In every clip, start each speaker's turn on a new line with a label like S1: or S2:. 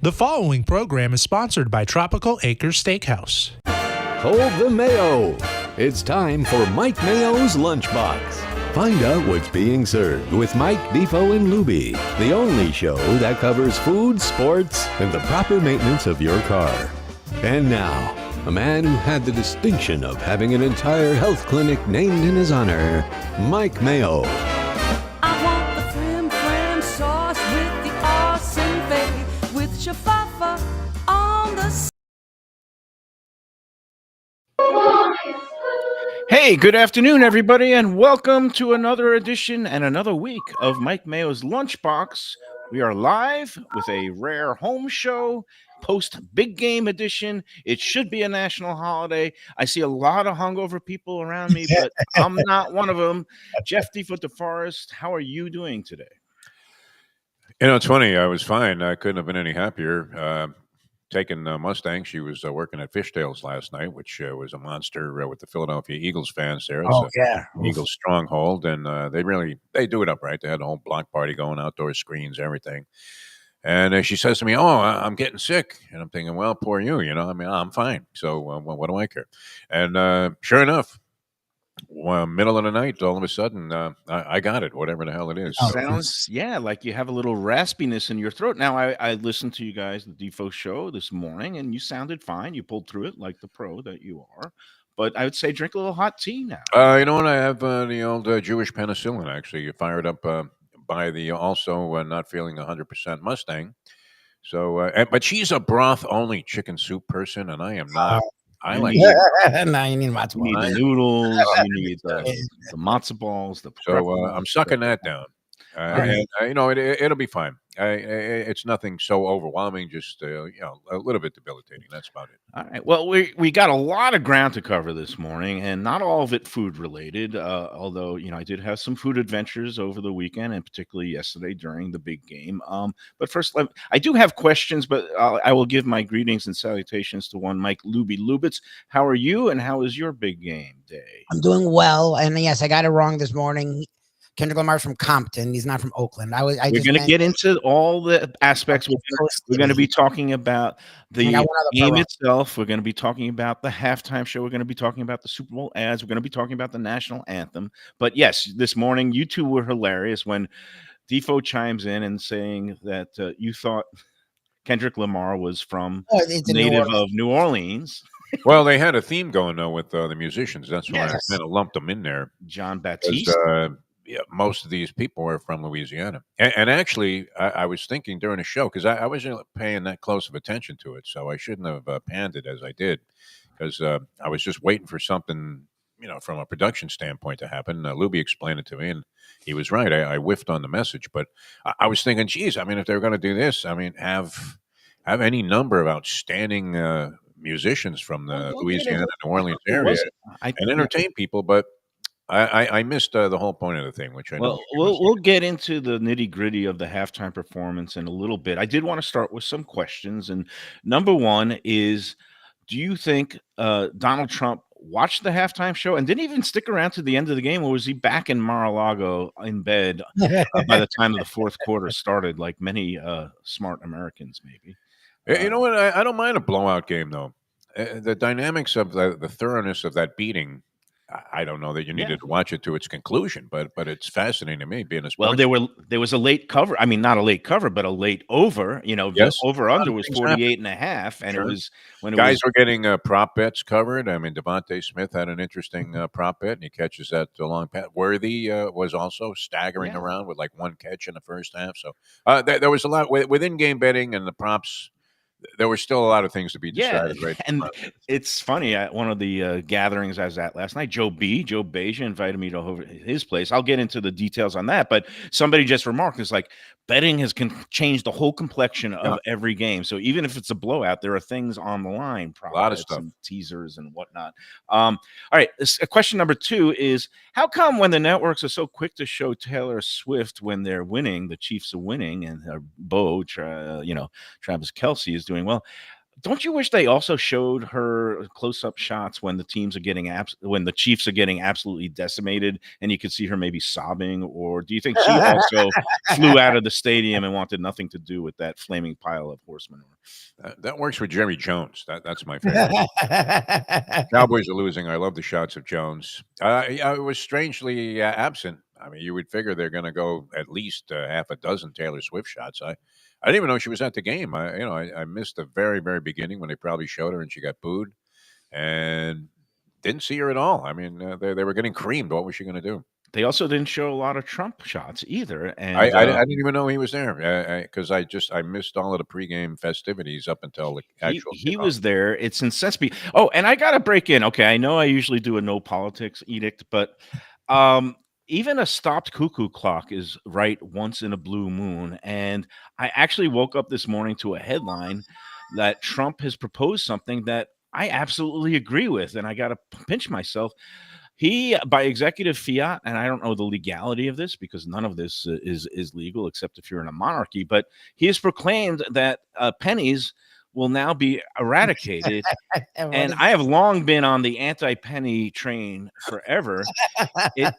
S1: The following program is sponsored by Tropical Acres Steakhouse.
S2: Hold the Mayo. It's time for Mike Mayo's Lunchbox. Find out what's being served with Mike, Defo and Lubie, the only show that covers food, sports, and the proper maintenance of your car. And now, a man who had the distinction of having an entire health clinic named in his honor, Mike Mayo.
S3: I want the flim sauce with the awesome fave, with shafafa on the
S4: Hey, good afternoon, everybody, and welcome to another edition and another week of Mike Mayo's Lunchbox. We are live with a rare home show, post big game edition. It should be a national holiday. I see a lot of hungover people around me, but I'm not one of them. Jeff Defo DeForest, how are you doing today?
S5: You know, it's funny. I was fine. I couldn't have been any happier. Taking Mustang. She was working at Fishtails last night, which was a monster with the Philadelphia Eagles fans there. It's Eagles stronghold, and they do it up right. They had a whole block party going, outdoor screens, everything. And she says to me, "Oh, I'm getting sick," and I'm thinking, "Well, poor you. You know, I mean, I'm fine. So what do I care?" And sure enough, middle of the night, all of a sudden, I got it, whatever the hell it is.
S4: Sounds, like you have a little raspiness in your throat. Now, I listened to you guys, the Defo show this morning, and you sounded fine. You pulled through it like the pro that you are. But I would say drink a little hot tea now.
S5: You know what? I have the old Jewish penicillin, actually. You fired up by the also not feeling 100% Mustang. So, but she's a broth-only chicken soup person, and I am not. I like
S6: you need matzo
S4: You need the noodles. You need the matzo balls.
S5: So I'm sucking that down. And you know, it'll be fine. It's nothing so overwhelming, just you know, a little bit debilitating. That's about it.
S4: All right. Well, we got a lot of ground to cover this morning, and not all of it food related. Although, you know, I did have some food adventures over the weekend, and particularly yesterday during the big game. But first, I do have questions, but I will give my greetings and salutations to one Mike Lubie Lubitz. How are you, and how is your big game day?
S6: I'm doing well, and yes, I got it wrong this morning. Kendrick Lamar's from Compton. He's not from Oakland. We're
S4: going to get into all the aspects. We're going to be talking about the game itself. We're going to be talking about the halftime show. We're going to be talking about the Super Bowl ads. We're going to be talking about the national anthem. But yes, this morning, you two were hilarious when Defo chimes in and saying that you thought Kendrick Lamar was from native of New Orleans.
S5: Well, they had a theme going, though, with the musicians. That's why I kind of lumped them in there.
S4: John Baptiste.
S5: Yeah, most of these people are from Louisiana. And actually, I was thinking during the show, because I wasn't paying that close of attention to it, so I shouldn't have panned it as I did, because I was just waiting for something, you know, from a production standpoint to happen. Lubie explained it to me, and he was right. I whiffed on the message, but I was thinking, geez, I mean, if they're going to do this, I mean, have any number of outstanding musicians from the Louisiana, New Orleans area and entertain people, but I missed the whole point of the thing, which I know.
S4: Well, we'll get into the nitty gritty of the halftime performance in a little bit. I did want to start with some questions, and number one is: do you think Donald Trump watched the halftime show and didn't even stick around to the end of the game, or was he back in Mar-a-Lago in bed by the time of the fourth quarter started, like many smart Americans, maybe?
S5: You know what? I don't mind a blowout game, though. The dynamics of the thoroughness of that beating. I don't know that you needed to watch it to its conclusion, but it's fascinating to me being a sports.
S4: Well, there was a late cover. I mean, not a late cover, but a late over. You know, the over under was 48.5, and it was when
S5: guys were getting prop bets covered. I mean, Devontae Smith had an interesting prop bet, and he catches that long pass. Worthy was also staggering around with like one catch in the first half. So there was a lot within game betting and the props. There were still a lot of things to be decided, right?
S4: And it's funny. At one of the gatherings I was at last night, Joe Beja invited me to over his place. I'll get into the details on that, but somebody just remarked, it's like betting has changed the whole complexion of every game. So even if it's a blowout, there are things on the line,
S5: a lot of stuff,
S4: and teasers and whatnot. All right, question number two is: how come when the networks are so quick to show Taylor Swift when they're winning, the Chiefs are winning, and Travis Kelce is doing well, Don't you wish they also showed her close-up shots when the teams are getting when the Chiefs are getting absolutely decimated, and you could see her maybe sobbing? Or do you think she also flew out of the stadium and wanted nothing to do with that flaming pile of horse manure?
S5: That works for Jerry Jones. That's my favorite. Cowboys are losing. I love the shots of Jones. I was strangely absent. I mean, you would figure they're going to go at least half a dozen Taylor Swift shots. I didn't even know she was at the game. I missed the very, very beginning when they probably showed her and she got booed, and didn't see her at all. I mean, they were getting creamed. What was she going to do?
S4: They also didn't show a lot of Trump shots either. And
S5: I didn't even know he was there because I missed all of the pregame festivities up until the actual.
S4: He was there. It's incensed me. Oh, and I got to break in. Okay, I know I usually do a no politics edict, but even a stopped cuckoo clock is right once in a blue moon. And I actually woke up this morning to a headline that Trump has proposed something that I absolutely agree with, and I got to pinch myself. He, by executive fiat, and I don't know the legality of this because none of this is legal except if you're in a monarchy, but he has proclaimed that pennies will now be eradicated. And I have long been on the anti-penny train forever. It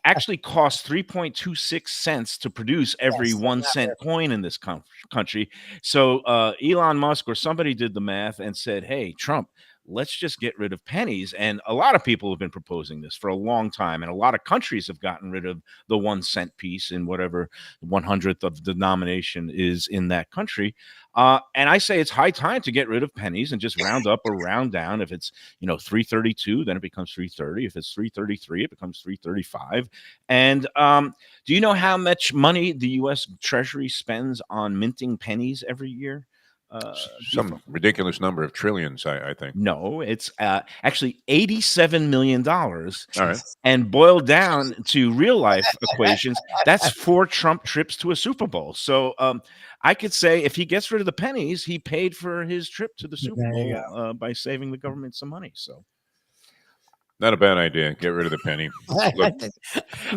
S4: actually costs 3.26 cents to produce every 1 cent coin in this country. So Elon Musk or somebody did the math and said, hey, Trump, let's just get rid of pennies. And a lot of people have been proposing this for a long time. And a lot of countries have gotten rid of the 1 cent piece in whatever 100th of the denomination is in that country. And I say it's high time to get rid of pennies and just round up or round down. If it's, 332, then it becomes 330. If it's 333, it becomes 335. And do you know how much money the U.S. Treasury spends on minting pennies every year?
S5: Some ridiculous number of trillions, I think.
S4: No, it's actually $87 million.
S5: All right.
S4: And boiled down to real life equations, that's 4 Trump trips to a Super Bowl. So I could say if he gets rid of the pennies, he paid for his trip to the Super Bowl by saving the government some money. So.
S5: Not a bad idea. Get rid of the penny. Look,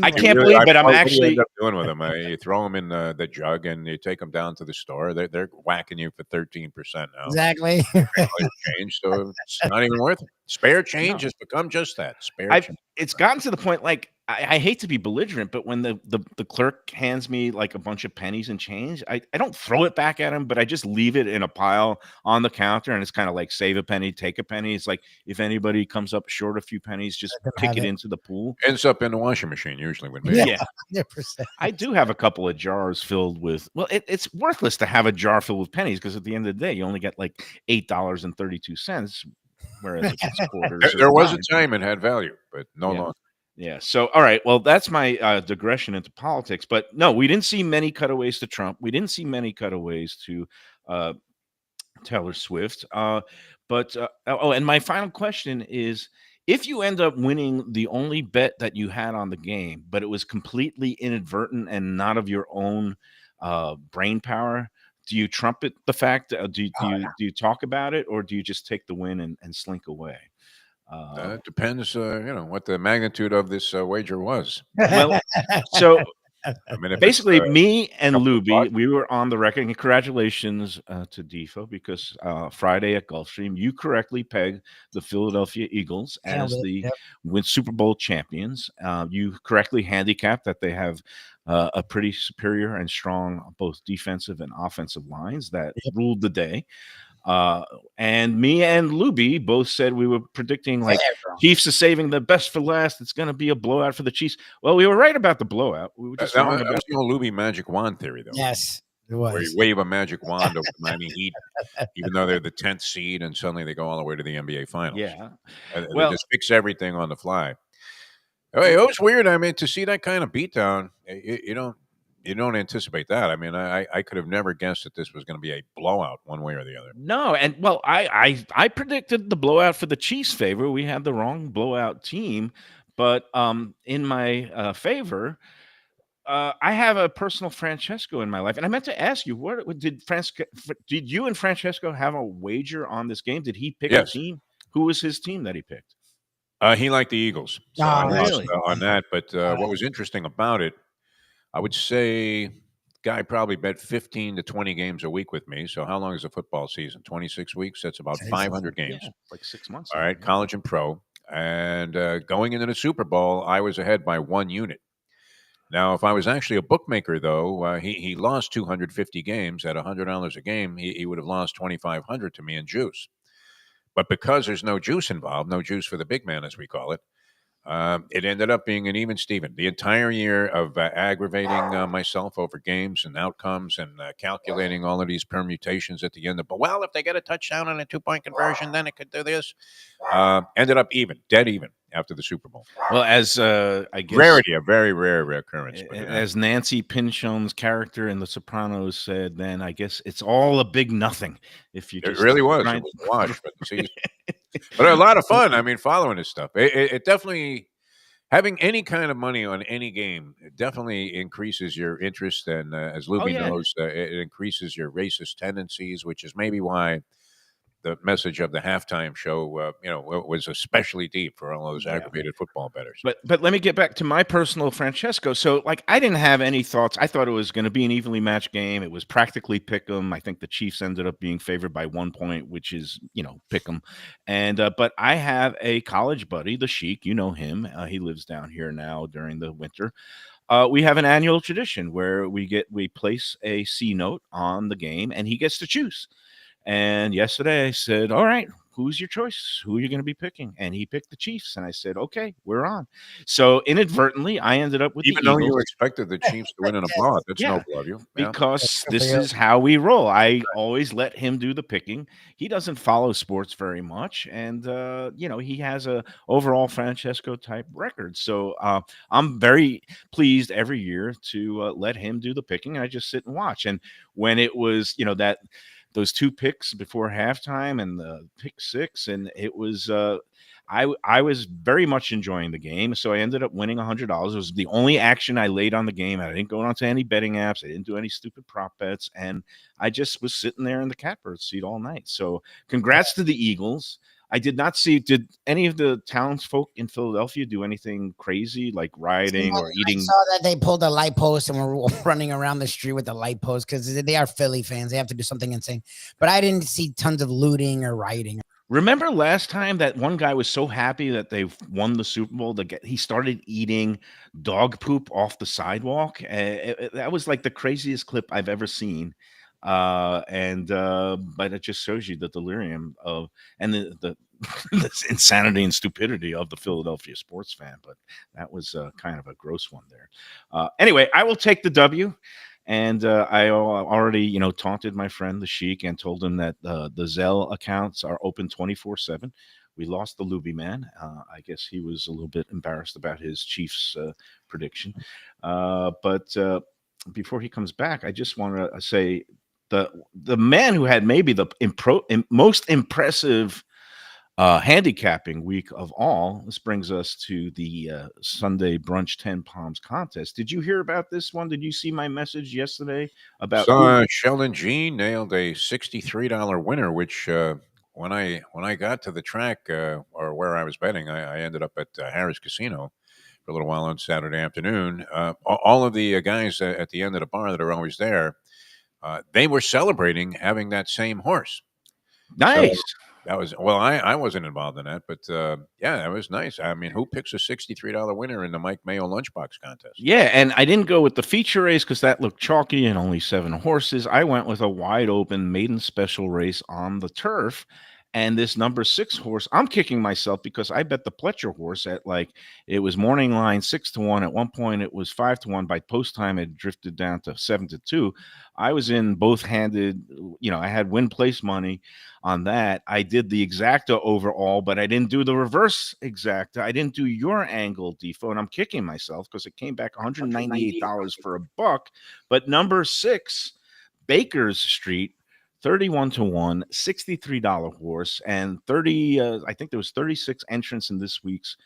S4: I can't believe it. I'm actually
S5: doing with them. You throw them in the jug and you take them down to the store. They're whacking you for 13% now.
S6: Exactly.
S5: Change, so it's not even worth it. Spare change has become just that. Change.
S4: It's gotten to the point like I hate to be belligerent, but when the clerk hands me like a bunch of pennies and change, I don't throw it back at him, but I just leave it in a pile on the counter, and it's kind of like save a penny, take a penny. It's like if anybody comes up short a few pennies, just kick it into the pool.
S5: Ends up in the washing machine usually.
S4: Yeah. 100%. I do have a couple of jars filled with. Well, it's worthless to have a jar filled with pennies because at the end of the day, you only get like $8.32. Whereas if it's quarters,
S5: there was a time it had value, but no longer.
S4: Yeah. So, all right. Well, that's my digression into politics. But no, we didn't see many cutaways to Trump. We didn't see many cutaways to Taylor Swift. And my final question is, if you end up winning the only bet that you had on the game, but it was completely inadvertent and not of your own brain power, do you trumpet the fact? Do you talk about it, or do you just take the win and slink away?
S5: It depends, what the magnitude of this wager was.
S4: Well, so basically, me and Lubie, we were on the record. And congratulations to Defo, because Friday at Gulfstream, you correctly pegged the Philadelphia Eagles as the Super Bowl champions. You correctly handicapped that they have a pretty superior and strong both defensive and offensive lines that ruled the day. And me and Lubie both said we were predicting like Chiefs is saving the best for last. It's going to be a blowout for the Chiefs. Well, we were right about the blowout. We were just wrong about
S5: the Lubie magic wand theory, though.
S6: Yes, it was.
S5: Where you wave a magic wand over the Miami Heat, even though they're the 10th seed, and suddenly they go all the way to the NBA Finals.
S4: Yeah,
S5: they just fix everything on the fly. It was weird. I mean, to see that kind of beatdown, you don't anticipate that. I mean, I could have never guessed that this was going to be a blowout one way or the other.
S4: No, and well, I predicted the blowout for the Chiefs' favor. We had the wrong blowout team, but in my favor, I have a personal Francesco in my life, and I meant to ask you, what did you and Francesco have a wager on this game? Did he pick a team? Who was his team that he picked?
S5: He liked the Eagles. So I lost on that. But what was interesting about it, I would say guy probably bet 15 to 20 games a week with me. So how long is a football season? 26 weeks. That's about 500 games.
S4: Yeah, like 6 months.
S5: All
S4: now.
S5: right, college and pro. And going into the Super Bowl, I was ahead by 1 unit. Now, if I was actually a bookmaker, though, he lost 250 games at $100 a game. He would have lost 2,500 to me in juice. But because there's no juice involved, no juice for the big man, as we call it, it ended up being an even Steven. The entire year of aggravating myself over games and outcomes and calculating all of these permutations at the end of, but well, if they get a touchdown and a 2-point conversion, then it could do this. Ended up even, dead even after the Super Bowl.
S4: Well, as I guess
S5: Rarity, a very rare occurrence. But,
S4: as Nancy Pinchon's character in The Sopranos said, then I guess it's all a big nothing. If you just
S5: it really was. It was a wash, but see, but a lot of fun. I mean, following this stuff, it definitely having any kind of money on any game, it definitely increases your interest, and as Lubie knows, it increases your racist tendencies, which is maybe why the message of the halftime show, was especially deep for all those aggravated football bettors.
S4: But let me get back to my personal Francesco. So, like, I didn't have any thoughts. I thought it was going to be an evenly matched game. It was practically pick 'em. I think the Chiefs ended up being favored by 1 point, which is, pick 'em. And but I have a college buddy, the Sheik. You know him. He lives down here now during the winter. We have an annual tradition where we place a C note on the game, and he gets to choose. And yesterday I said, all right, who's your choice? Who are you going to be picking? And he picked the Chiefs. And I said, okay, we're on. So inadvertently, I ended up with
S5: even
S4: the
S5: though
S4: Eagles.
S5: you expected the Chiefs to win in a blowout. That's noble of you. Yeah.
S4: Because this is how we roll. I always let him do the picking. He doesn't follow sports very much. And, he has a overall Francesco type record. So I'm very pleased every year to let him do the picking. And I just sit and watch. And when it was, those 2 picks before halftime and the pick 6, and it was I was very much enjoying the game. So I ended up winning $100. It was the only action I laid on the game. I didn't go onto any betting apps. I didn't do any stupid prop bets, and I just was sitting there in the catbird seat all night. So congrats to the Eagles. I did not see. Did any of the townsfolk in Philadelphia do anything crazy like rioting or eating?
S6: I saw that they pulled a light post and were running around the street with the light post because they are Philly fans. They have to do something insane. But I didn't see tons of looting or rioting.
S4: Remember last time that one guy was so happy that they won the Super Bowl that he started eating dog poop off the sidewalk? That was like the craziest clip I've ever seen. But it just shows you the delirium of and the this insanity and stupidity of the Philadelphia sports fan. But that was kind of a gross one there. Anyway, I will take the W. And I already, taunted my friend, the Sheik, and told him that the Zelle accounts are open 24/7. We lost the Lubie man. I guess he was a little bit embarrassed about his Chiefs prediction. But before he comes back, I just want to say the man who had maybe the most impressive handicapping week of all. This brings us to the Sunday brunch 10 Palms contest. Did you hear about this one? Did you see my message yesterday about
S5: Sheldon G nailed a $63 winner, which when I got to the track or where I was betting, I ended up at Harris Casino for a little while on Saturday afternoon. All of the guys at the end of the bar that are always there, they were celebrating having that same horse.
S4: Nice.
S5: So that was I wasn't involved in that, but that was nice. I mean, who picks a $63 winner in the Mike Mayo Lunchbox contest?
S4: Yeah, and I didn't go with the feature race because that looked chalky and only 7 horses. I went with a wide open maiden special race on the turf. And this number 6 horse, I'm kicking myself because I bet the Pletcher horse at it was morning line 6-1. At one point, it was 5-1. By post time, it drifted down to 7-2. I was in both handed, I had win place money on that. I did the exacta overall, but I didn't do the reverse exacta. I didn't do your angle, Defo, and I'm kicking myself because it came back $198 for $1. But number 6, Baker's Street, 31-1, $63 horse, and 30. I think there was 36 entrants in this week's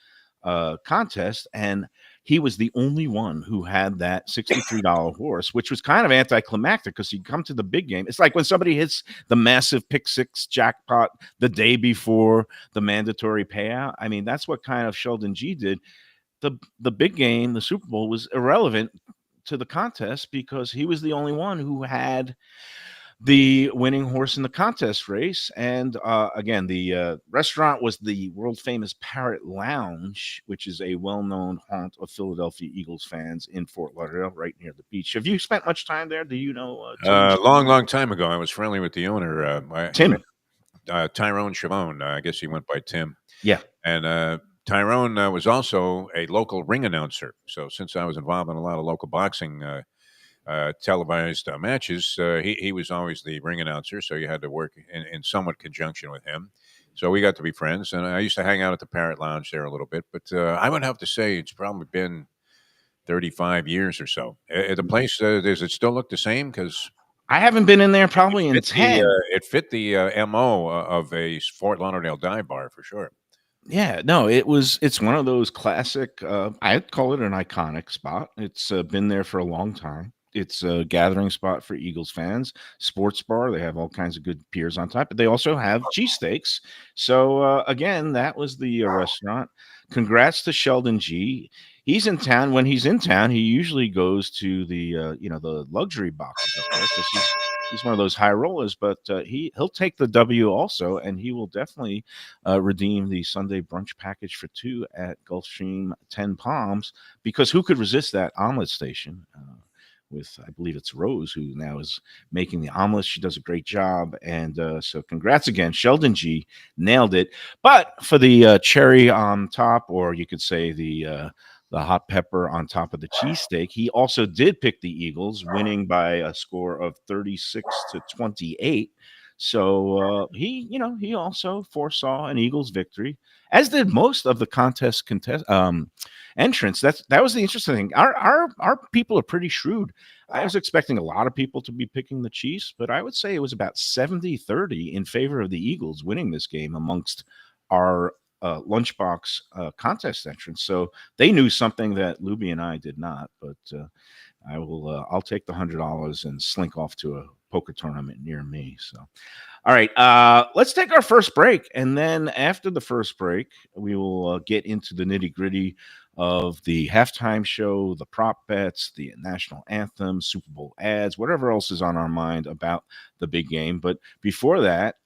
S4: contest, and he was the only one who had that $63 horse, which was kind of anticlimactic because you come to the big game. It's like when somebody hits the massive pick 6 jackpot the day before the mandatory payout. I mean, that's what kind of Sheldon G did. The big game, the Super Bowl, was irrelevant to the contest because he was the only one who had the winning horse in the contest race. And again, the restaurant was the world famous Parrot Lounge, which is a well-known haunt of Philadelphia Eagles fans in Fort Lauderdale, right near the beach. Have you spent much time there? Do you know?
S5: Long time ago, I was friendly with the owner,
S4: Tim.
S5: Tyrone Chavone. I guess he went by Tim.
S4: Yeah.
S5: And Tyrone was also a local ring announcer. So since I was involved in a lot of local boxing televised matches, he was always the ring announcer. So you had to work in somewhat conjunction with him. So we got to be friends. And I used to hang out at the Parrot Lounge there a little bit. But I would have to say it's probably been 35 years or so. The place, does it still look the same? Because
S4: I haven't been in there probably in 10.
S5: It fit the MO of a Fort Lauderdale dive bar for sure.
S4: Yeah, no, it's one of those classic, I'd call it an iconic spot. It's been there for a long time. It's a gathering spot for Eagles fans, sports bar. They have all kinds of good beers on top, but they also have cheesesteaks. So again, that was the restaurant. Congrats to Sheldon G. He's in town. When he's in town, he usually goes to the the luxury boxes up there because he's one of those high rollers. But he'll take the W also, and he will definitely redeem the Sunday brunch package for 2 at Gulfstream 10 Palms, because who could resist that omelet station? With, I believe it's Rose, who now is making the omelets. She does a great job. And so congrats again. Sheldon G nailed it. But for the cherry on top, or you could say the hot pepper on top of the cheesesteak, he also did pick the Eagles, winning by a score of 36-28. So he also foresaw an Eagles victory, as did most of the contest entrants. That was the interesting thing. Our people are pretty shrewd. I was expecting a lot of people to be picking the Chiefs, but I would say it was about 70-30 in favor of the Eagles winning this game amongst our lunchbox contest entrants. So they knew something that Lubie and I did not. But I'll take the $100 and slink off to a poker tournament near me. So, all right, let's take our first break, and then after the first break, we will get into the nitty gritty of the halftime show, the prop bets, the national anthem, Super Bowl ads, whatever else is on our mind about the big game. But before that,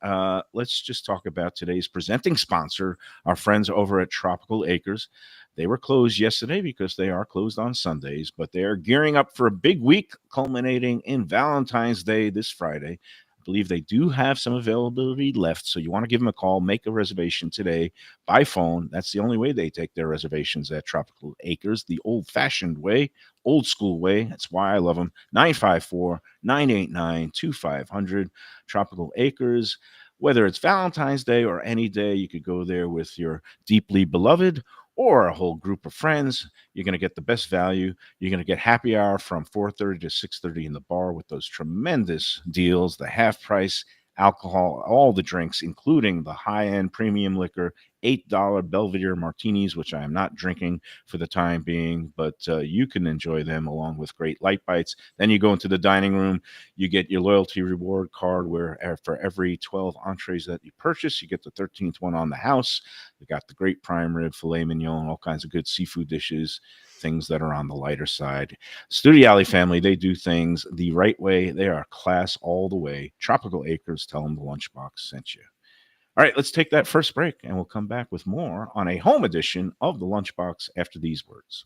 S4: let's just talk about today's presenting sponsor, our friends over at Tropical Acres. They were closed yesterday because they are closed on Sundays, but they're gearing up for a big week culminating in Valentine's Day this Friday. I believe they do have some availability left, so you want to give them a call, make a reservation today by phone. That's the only way they take their reservations at Tropical Acres, the old-fashioned way, old school way. That's why I love them. 954-989-2500, Tropical Acres. Whether it's Valentine's Day or any day, you could go there with your deeply beloved or a whole group of friends. You're going to get the best value. You're going to get happy hour from 4:30 to 6:30 in the bar with those tremendous deals, the half price alcohol, all the drinks, including the high-end premium liquor, $8 Belvedere martinis, which I am not drinking for the time being, but you can enjoy them along with great light bites. Then you go into the dining room, you get your loyalty reward card where for every 12 entrees that you purchase, you get the 13th one on the house. We got the great prime rib, filet mignon, all kinds of good seafood dishes, things that are on the lighter side. Studio Alley family, they do things the right way. They are class all the way. Tropical Acres, tell them the Lunchbox sent you. All right, let's take that first break, and we'll come back with more on a home edition of the Lunchbox after these words.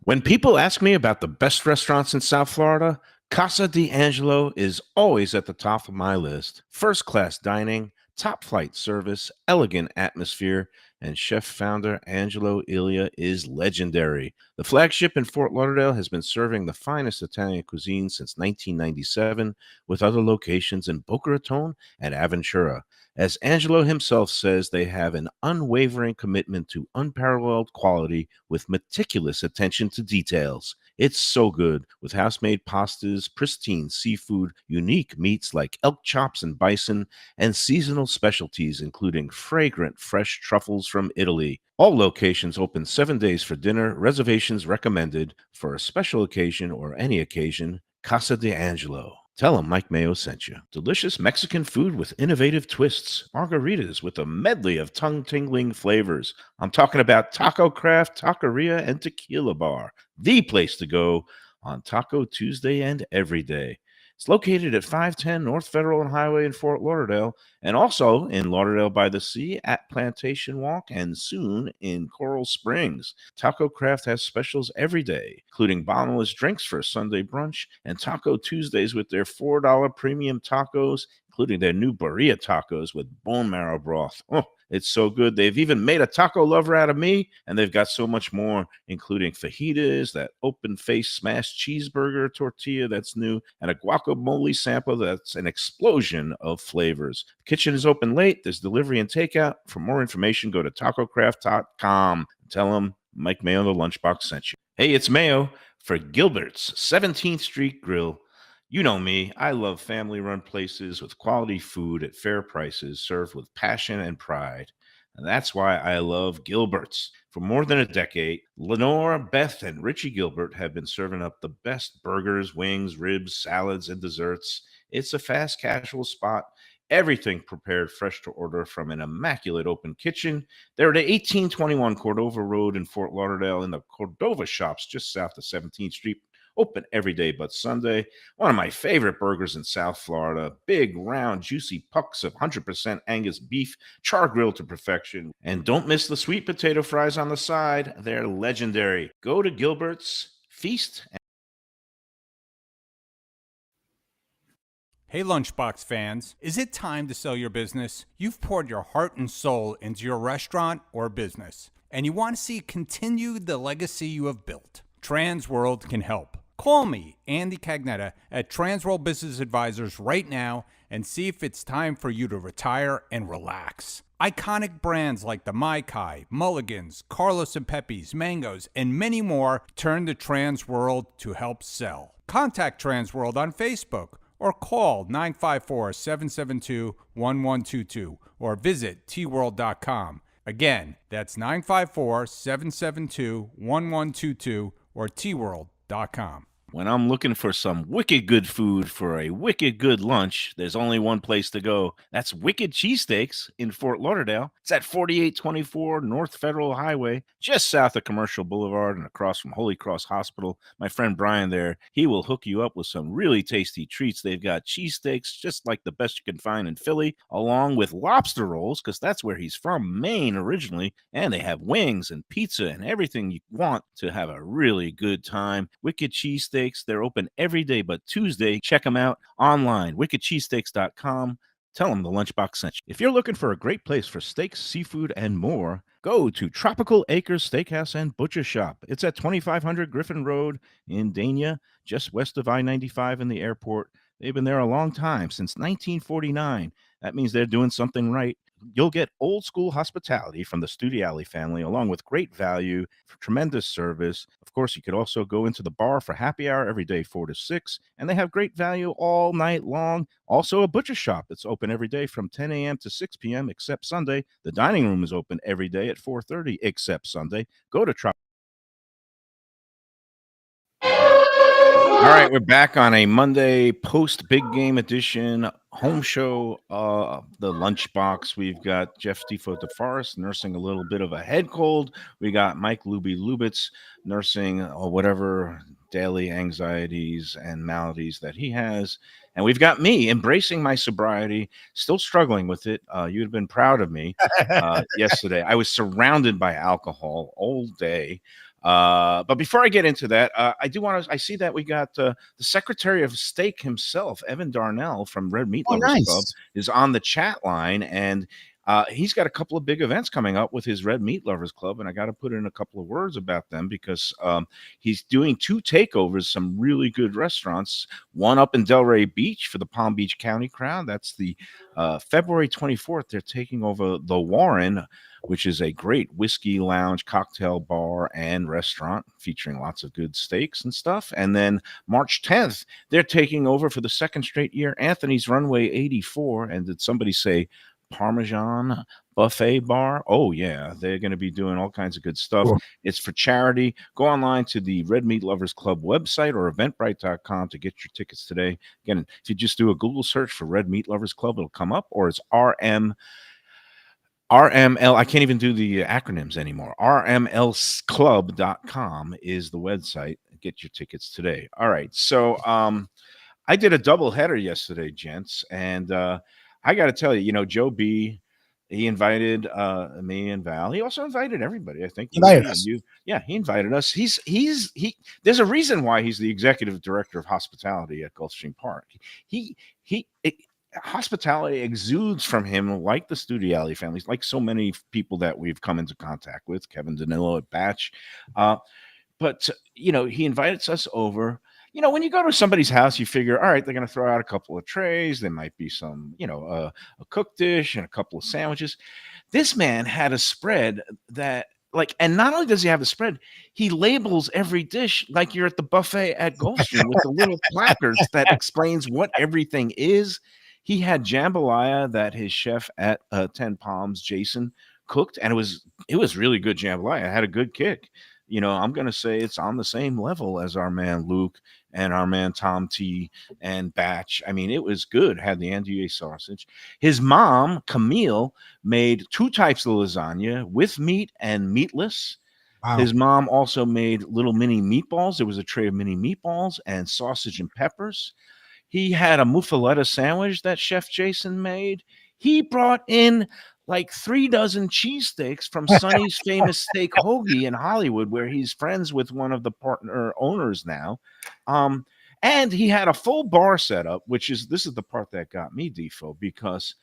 S4: When people ask me about the best restaurants in South Florida, Casa D'Angelo is always at the top of my list. First-class dining, top-flight service, elegant atmosphere, and chef-founder Angelo Ilia is legendary. The flagship in Fort Lauderdale has been serving the finest Italian cuisine since 1997, with other locations in Boca Raton and Aventura. As Angelo himself says, they have an unwavering commitment to unparalleled quality with meticulous attention to details. It's so good, with house-made pastas, pristine seafood, unique meats like elk chops and bison, and seasonal specialties including fragrant fresh truffles from Italy. All locations open 7 days for dinner. Reservations recommended for a special occasion or any occasion. Casa D'Angelo. Tell them Mike Mayo sent you. Delicious Mexican food with innovative twists. Margaritas with a medley of tongue-tingling flavors. I'm talking about Taco Craft, Taqueria, and Tequila Bar. The place to go on Taco Tuesday and every day. It's located at 510 North Federal and Highway in Fort Lauderdale, and also in Lauderdale by the Sea at Plantation Walk, and soon in Coral Springs. Taco Craft has specials every day, including bottomless drinks for a Sunday brunch, and Taco Tuesdays with their $4 premium tacos, including their new burrito tacos with bone marrow broth. Oh, it's so good. They've even made a taco lover out of me, and they've got so much more, including fajitas, that open-faced smashed cheeseburger tortilla that's new, and a guacamole sample that's an explosion of flavors. The kitchen is open late. There's delivery and takeout. For more information, go to tacocraft.com. Tell them Mike Mayo the Lunchbox sent you. Hey, it's Mayo for Gilbert's 17th Street Grill. You know me, I love family-run places with quality food at fair prices served with passion and pride. And that's why I love Gilbert's. For more than a decade, Lenore, Beth, and Richie Gilbert have been serving up the best burgers, wings, ribs, salads, and desserts. It's a fast casual spot. Everything prepared fresh to order from an immaculate open kitchen. They're at 1821 Cordova Road in Fort Lauderdale in the Cordova Shops just south of 17th Street. Open every day but Sunday. One of my favorite burgers in South Florida. Big, round, juicy pucks of 100% Angus beef, char grilled to perfection. And don't miss the sweet potato fries on the side. They're legendary. Go to Gilbert's, feast.
S7: Hey Lunchbox fans, is it time to sell your business? You've poured your heart and soul into your restaurant or business, and you want to see continue the legacy you have built. Transworld can help. Call me, Andy Cagnetta, at Transworld Business Advisors right now and see if it's time for you to retire and relax. Iconic brands like the Mai Kai, Mulligan's, Carlos and Pepe's, Mangoes, and many more turn to Transworld to help sell. Contact Transworld on Facebook or call 954-772-1122 or visit tworld.com. Again, that's 954-772-1122 or tworld.com.
S4: When I'm looking for some wicked good food for a wicked good lunch, there's only one place to go. That's Wicked Cheesesteaks in Fort Lauderdale. It's at 4824 North Federal Highway, just south of Commercial Boulevard and across from Holy Cross Hospital. My friend Brian there, he will hook you up with some really tasty treats. They've got cheesesteaks, just like the best you can find in Philly, along with lobster rolls, because that's where he's from, Maine originally. And they have wings and pizza and everything you want to have a really good time. Wicked Cheesesteaks. They're open every day but Tuesday. Check them out online, wickedcheesesteaks.com. Tell them the Lunchbox sent you. If you're looking for a great place for steaks, seafood, and more, go to Tropical Acres Steakhouse and Butcher Shop. It's at 2500 Griffin Road in Dania, just west of I-95 in the airport. They've been there a long time, since 1949. That means they're doing something right. You'll get old school hospitality from the Studiali family, along with great value, tremendous service. Of course, you could also go into the bar for happy hour every day, 4 to 6, and they have great value all night long. Also, a butcher shop that's open every day from 10 a.m. to 6 p.m. except Sunday. The dining room is open every day at 4:30 except Sunday. Go to All right, we're back on a Monday post big game edition home show, the Lunchbox. We've got Jeff Defo DeForest nursing a little bit of a head cold. We got Mike Lubie Lubitz nursing whatever daily anxieties and maladies that he has. And we've got me embracing my sobriety, still struggling with it. You'd have been proud of me yesterday. I was surrounded by alcohol all day. But before I get into that, I see that we got the Secretary of Steak himself, Evan Darnell from Red Meat Lovers Club, is on the chat line, and he's got a couple of big events coming up with his Red Meat Lovers Club, and I got to put in a couple of words about them because he's doing 2 takeovers, some really good restaurants, one up in Delray Beach for the Palm Beach County crowd. That's the February 24th. They're taking over the Warren, which is a great whiskey lounge, cocktail bar, and restaurant featuring lots of good steaks and stuff. And then March 10th, they're taking over for the second straight year Anthony's Runway 84. And did somebody say Parmesan buffet bar. Oh yeah, they're going to be doing all kinds of good stuff.
S6: Cool.
S4: It's for charity. Go online to the Red Meat Lovers Club website or eventbrite.com to get your tickets today. Again, if you just do a Google search for Red Meat Lovers Club, it'll come up, or it's RML. I can't even do the acronyms anymore. RMLclub.com is the website. Get your tickets today. All right. So I did a double header yesterday, gents, and I got to tell you, Joe B, he invited me and Val. He also invited everybody. I think
S6: Invited us.
S4: you. Yeah, he invited us. There's a reason why he's the executive director of hospitality at Gulfstream Park. Hospitality exudes from him like the Studiali families, like so many people that we've come into contact with, Kevin Danilo at Batch. But he invited us over. When you go to somebody's house, you figure, all right, they're going to throw out a couple of trays. There might be some, a cooked dish and a couple of sandwiches. This man had a spread that, and not only does he have a spread, he labels every dish like you're at the buffet at Gulfstream with the little placards that explains what everything is. He had jambalaya that his chef at 10 Palms, Jason, cooked, and it was really good jambalaya. It had a good kick. I'm going to say it's on the same level as our man Luke and our man Tom T and Batch. I mean, it was good. Had the andouille sausage. His mom, Camille, made 2 types of lasagna with meat and meatless. Wow. His mom also made little mini meatballs. There was a tray of mini meatballs and sausage and peppers. He had a muffaletta sandwich that Chef Jason made. He brought in 3 dozen cheesesteaks from Sonny's famous steak hoagie in Hollywood, where he's friends with one of the partner owners now. And he had a full bar setup, this is the part that got me, Defo, because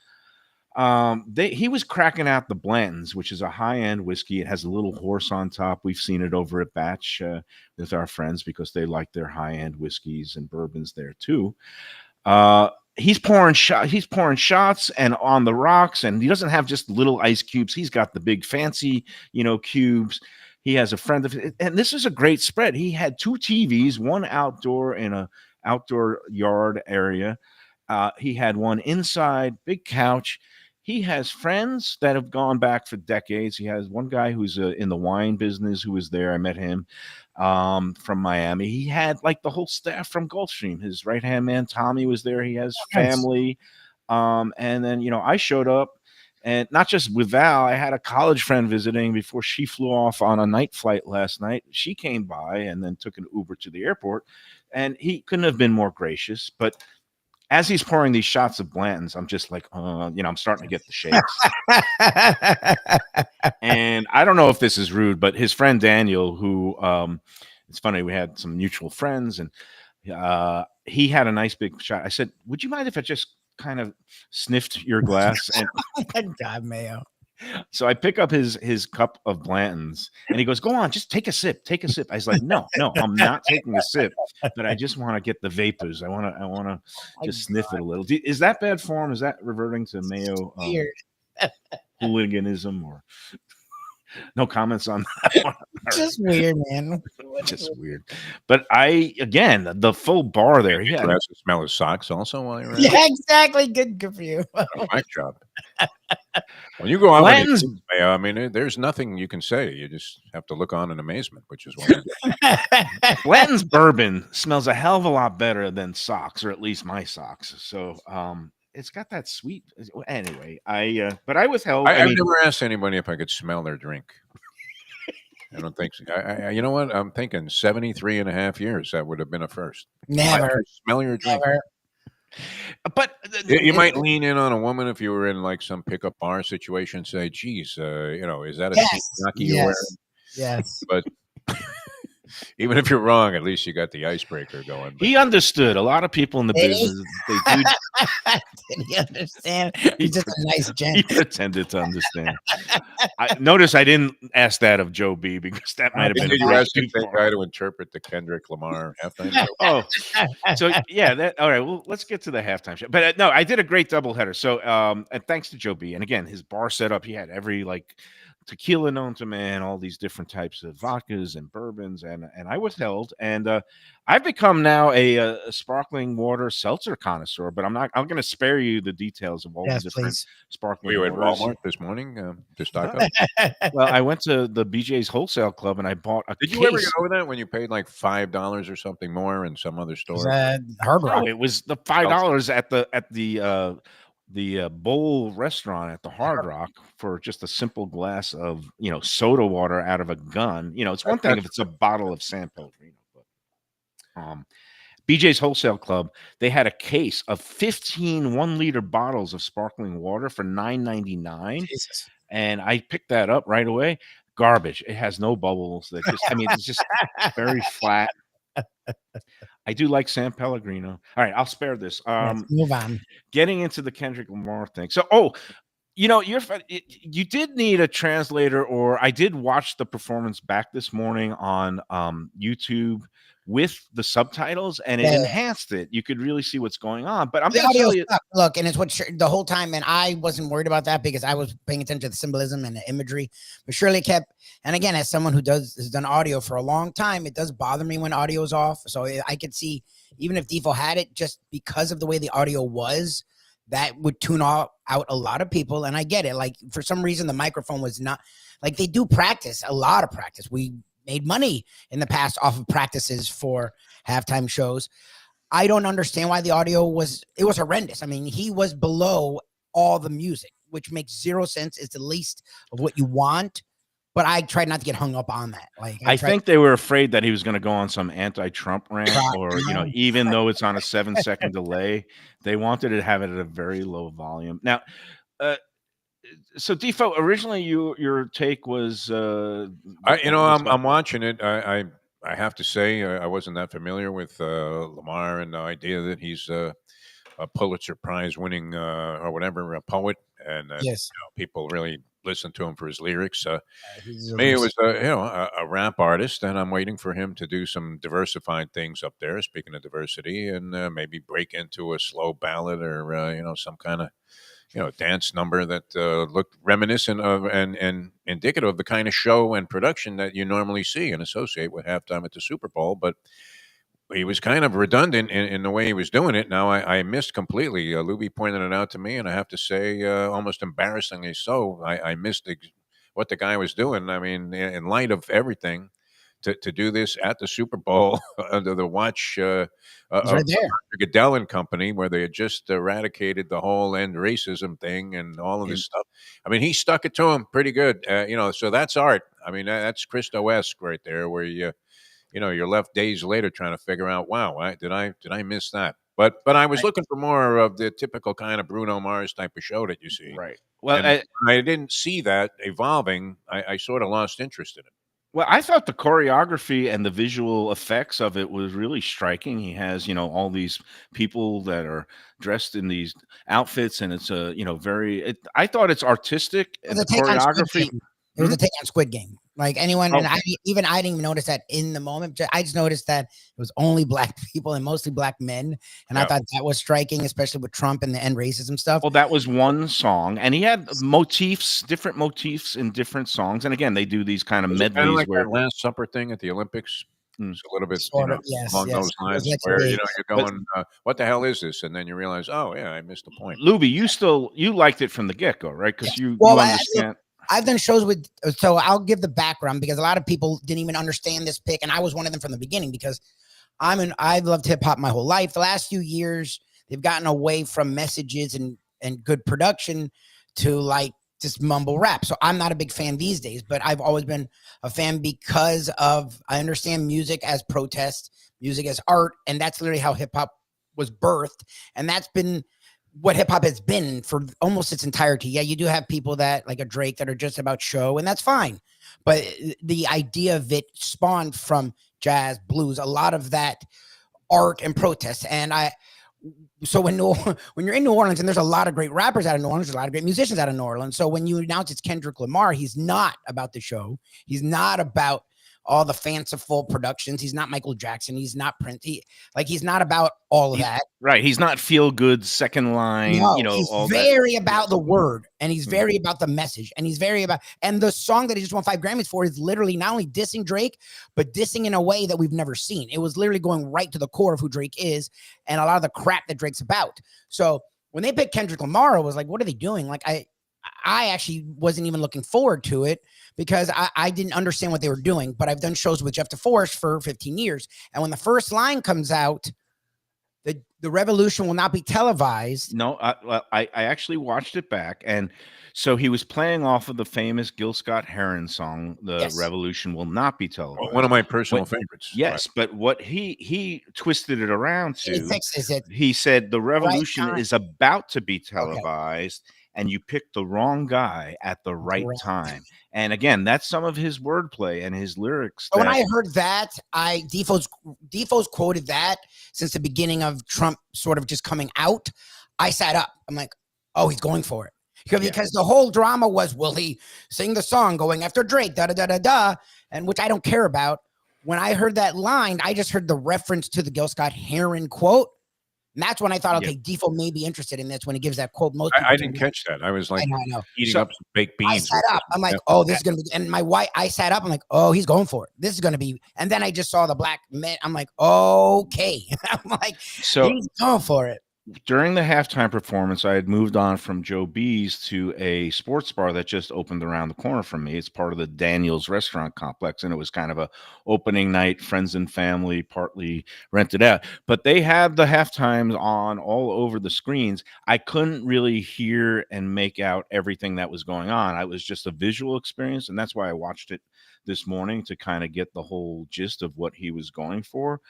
S4: he was cracking out the Blantons, which is a high-end whiskey. It has a little horse on top. We've seen it over at Batch with our friends because they like their high-end whiskeys and bourbons there too. He's pouring shots and on the rocks, and he doesn't have just little ice cubes. He's got the big fancy, cubes. He has a friend of, and this is a great spread. He had 2 TVs, one outdoor in a outdoor yard area. He had one inside, big couch. He has friends that have gone back for decades. He has one guy who's in the wine business who was there. I met him from Miami. He had the whole staff from Gulfstream. His right-hand man, Tommy, was there. He has family. And then, I showed up, and not just with Val. I had a college friend visiting before she flew off on a night flight last night. She came by and then took an Uber to the airport, and he couldn't have been more gracious. But as he's pouring these shots of Blantons, I'm just I'm starting to get the shakes. And I don't know if this is rude, but his friend Daniel, who it's funny, we had some mutual friends, and he had a nice big shot. I said, would you mind if I just kind of sniffed your glass? And
S6: God, Mayo.
S4: So I pick up his cup of Blantons, and he goes, go on, just take a sip. Take a sip. I was like, no, I'm not taking a sip, but I just want to get the vapors. I want to just sniff it a little. Is that bad form? Is that reverting to Mayo hooliganism, or no comments on that one?
S6: Just weird, man.
S4: Just weird. But again, the full bar there.
S5: He had to smell his socks also while you were
S6: Yeah, exactly. Good for you.
S5: My job. When you go out with Mayo, I mean, there's nothing you can say. You just have to look on in amazement, which is what
S4: Blanton's bourbon smells a hell of a lot better than socks, or at least my socks. So it's got that sweet. Anyway, but I withheld.
S5: I've never asked anybody if I could smell their drink. I don't think so. You know what? I'm thinking 73 and a half years. That would have been a first.
S6: Never.
S5: Smell your drink.
S6: Never.
S4: But
S5: you might lean in on a woman if you were in some pickup bar situation. Say, geez, is that a Yaki you're wearing?
S6: Yes.
S5: But even if you're wrong, at least you got the icebreaker going.
S4: He understood. A lot of people in the business, they do.
S6: Did he understand? He's just a nice gent.
S4: He pretended to understand. Notice I didn't ask that of Joe B, because that might have been.
S5: Did you ask that guy to interpret the Kendrick Lamar halftime show?
S4: Oh, so yeah. All right. Well, let's get to the halftime show. But no, I did a great doubleheader. So, and thanks to Joe B. And again, his bar setup, he had every tequila known to man, all these different types of vodkas and bourbons, and I withheld, and I've become now a sparkling water seltzer connoisseur. But I'm going to spare you the details of all the different
S6: please.
S4: sparkling
S5: Were you at
S4: waters.
S5: Walmart this morning to stock up?
S4: Well, I went to the BJ's Wholesale Club and I bought a
S5: Did
S4: case.
S5: you ever get over that when you paid like $5 or something more in some other store?
S6: Hard Rock.
S4: No, it was the $5 at the bowl restaurant at the Hard Rock for just a simple glass of soda water out of a gun. It's one thing if it's a bottle of San Pellegrino, but BJ's Wholesale Club, they had a case of 15 1-liter bottles of sparkling water for $9.99, and I picked that up right away. Garbage. It has no bubbles. It's just very flat. I do like San Pellegrino. All right, I'll spare this.
S6: Let's move on.
S4: Getting into the Kendrick Lamar thing. So, you did need a translator, or I did watch the performance back this morning on YouTube with the subtitles, and it enhanced it. You could really see what's going on. But I'm going to tell you,
S6: look, and it's what the whole time, and I wasn't worried about that because I was paying attention to the symbolism and the imagery. But Shirley kept, and again, as someone who has done audio for a long time, it does bother me when audio is off. So I could see, even if Defo had it, just because of the way the audio was, that would tune out a lot of people. And I get it. Like, for some reason, the microphone was not, like, they do practice, a lot of practice. We made money in the past off of practices for halftime shows. I don't understand why the audio was horrendous. I mean, he was below all the music, which makes zero sense. It's the least of what you want. But I tried not to get hung up on that. Like,
S4: I think they were afraid that he was going to go on some anti-Trump rant, or even though it's on a 7-second delay, they wanted to have it at a very low volume. Now, so Defo, originally your take was,
S5: I'm watching it. I have to say I wasn't that familiar with Lamar and the idea that he's a Pulitzer Prize winning or whatever a poet, and people really listen to him for his lyrics. To me, it was a rap artist, and I'm waiting for him to do some diversified things up there. Speaking of diversity, and maybe break into a slow ballad or some kind of dance number that looked reminiscent of and indicative of the kind of show and production that you normally see and associate with halftime at the Super Bowl. But he was kind of redundant in the way he was doing it. Now, I missed completely. Lubie pointed it out to me, and I have to say, almost embarrassingly so, I missed what the guy was doing. I mean, in light of everything, to do this at the Super Bowl under the watch of Goodell and Company, where they had just eradicated the whole end racism thing and all of this stuff. I mean, he stuck it to him pretty good. So that's art. I mean, that's Christo-esque right there, where you're left days later trying to figure out, wow, did I miss that? But I was looking for more of the typical kind of Bruno Mars type of show that you see.
S4: Right. Well,
S5: I didn't see that evolving. I sort of lost interest in it.
S4: Well, I thought the choreography and the visual effects of it was really striking. He has, all these people that are dressed in these outfits, and it's I thought it's artistic, and the choreography.
S6: It was a take on Squid Game. Like anyone, and I didn't even notice that in the moment. I just noticed that it was only black people and mostly black men, and I thought that was striking, especially with Trump and the end racism stuff.
S4: Well, that was one song, and he had different motifs in different songs. And again, they do these kind of medleys,
S5: kind of like where Last Supper thing at the Olympics. It's a little bit along those lines, where you're going, what the hell is this? And then you realize, I missed the point.
S4: Lubie, you liked it from the get-go, right? Because you understand.
S6: I've done shows so I'll give the background, because a lot of people didn't even understand this pick, and I was one of them from the beginning, because I've loved hip hop my whole life. The last few years, they've gotten away from messages and good production to like just mumble rap. So I'm not a big fan these days, but I've always been a fan because I understand music as protest, music as art, and that's literally how hip hop was birthed, and that's been what hip hop has been for almost its entirety. Yeah, you do have people that like a Drake that are just about show, and that's fine. But the idea of it spawned from jazz, blues, a lot of that art and protest. And so when you're in New Orleans, and there's a lot of great rappers out of New Orleans, there's a lot of great musicians out of New Orleans. So when you announce it's Kendrick Lamar, he's not about the show. He's not about all the fanciful productions. He's not Michael Jackson. He's not Prince. He's not about all of that.
S4: Right. He's not feel good second line.
S6: No,
S4: you know,
S6: he's
S4: all
S6: very
S4: that.
S6: about the word, and he's very about the message, and he's very about, and the song that he just won 5 Grammys for is literally not only dissing Drake, but dissing in a way that we've never seen. It was literally going right to the core of who Drake is and a lot of the crap that Drake's about. So when they picked Kendrick Lamar, I was like, what are they doing? Like, I actually wasn't even looking forward to it because I didn't understand what they were doing, but I've done shows with Jeff DeForest for 15 years. And when the first line comes out, the revolution will not be televised.
S4: No, I actually watched it back. And so he was playing off of the famous Gil Scott-Heron song, The Revolution Will Not Be Televised.
S5: One of my personal favorites.
S4: Yes, but what he twisted it around to,
S6: He fixes it.
S4: He said the revolution is about to be televised, and you picked the wrong guy at the right time. And again, that's some of his wordplay and his lyrics.
S6: When I heard that, Defo's quoted that since the beginning of Trump sort of just coming out. I sat up. I'm like, oh, he's going for it. Because the whole drama was, will he sing the song going after Drake, da-da-da-da-da, and which I don't care about. When I heard that line, I just heard the reference to the Gil Scott-Heron quote. And that's when I thought, okay, Defo may be interested in this when he gives that quote. Most
S5: I didn't catch that. I was like eating up some baked beans.
S6: I sat up. I'm like, oh, this is going to be, and my wife, I sat up. I'm like, oh, he's going for it. This is going to be, and then I just saw the black men. I'm like, okay. I'm like, so he's going for it.
S4: During the halftime performance, I had moved on from Joe B's to a sports bar that just opened around the corner from me. It's part of the Daniels restaurant complex, and it was kind of a opening night, friends and family, partly rented out. But they had the halftimes on all over the screens. I couldn't really hear and make out everything that was going on. It was just a visual experience, and that's why I watched it this morning to kind of get the whole gist of what he was going for.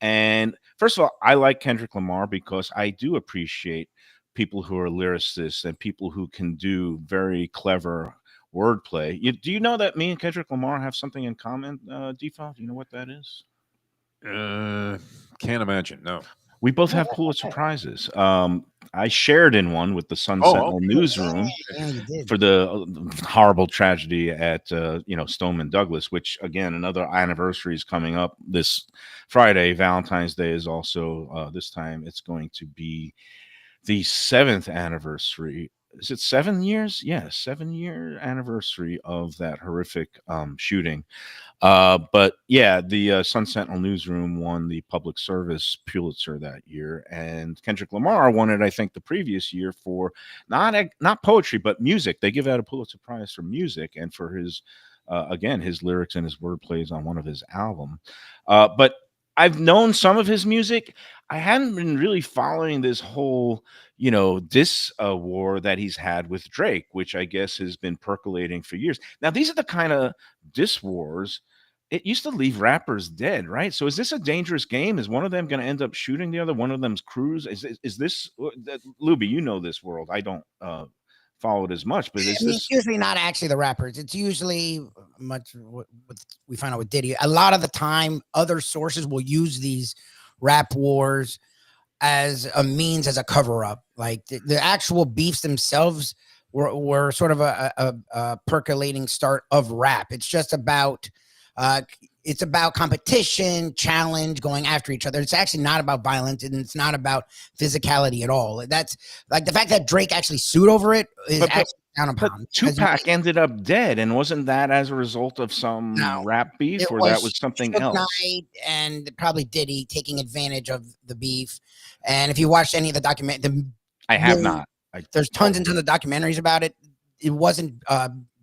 S4: And first of all, I like Kendrick Lamar because I do appreciate people who are lyricists and people who can do very clever wordplay. Do you know that me and Kendrick Lamar have something in common, Defo? Do you know what that is?
S5: Can't imagine. No.
S4: We both have Pulitzer Prizes. I shared in one with the Sun Sentinel newsroom for the horrible tragedy at Stoneman Douglas, which again, another anniversary is coming up this Friday. Valentine's Day is also this time. It's going to be the 7th anniversary. Is it 7 years? Yeah, 7-year anniversary of that horrific shooting. But yeah, the Sun Sentinel newsroom won the public service Pulitzer that year, and Kendrick Lamar won it, I think, the previous year for not poetry but music. They give out a Pulitzer Prize for music and for his again his lyrics and his wordplays on one of his albums. But I've known some of his music. I hadn't been really following this whole, diss war that he's had with Drake, which I guess has been percolating for years. Now, these are the kind of diss wars. It used to leave rappers dead, right? So is this a dangerous game? Is one of them going to end up shooting the other? One of them's crews? Is this, Lubie, you know this world. I don't follow it as much, but
S6: it's usually not actually the rappers. It's usually much what we find out with Diddy. A lot of the time, other sources will use these rap wars as a means, as a cover up. Like the actual beefs themselves were sort of a percolating start of rap. It's just about it's about competition, challenge, going after each other. It's actually not about violence, and it's not about physicality at all. That's like the fact that Drake actually sued over it is actually down a pound.
S4: Tupac ended up dead, and wasn't that as a result of some rap beef, or that was something else?
S6: And probably Diddy taking advantage of the beef. And if you watched any of the
S4: I have not.
S6: There's tons and tons of documentaries about it. It wasn't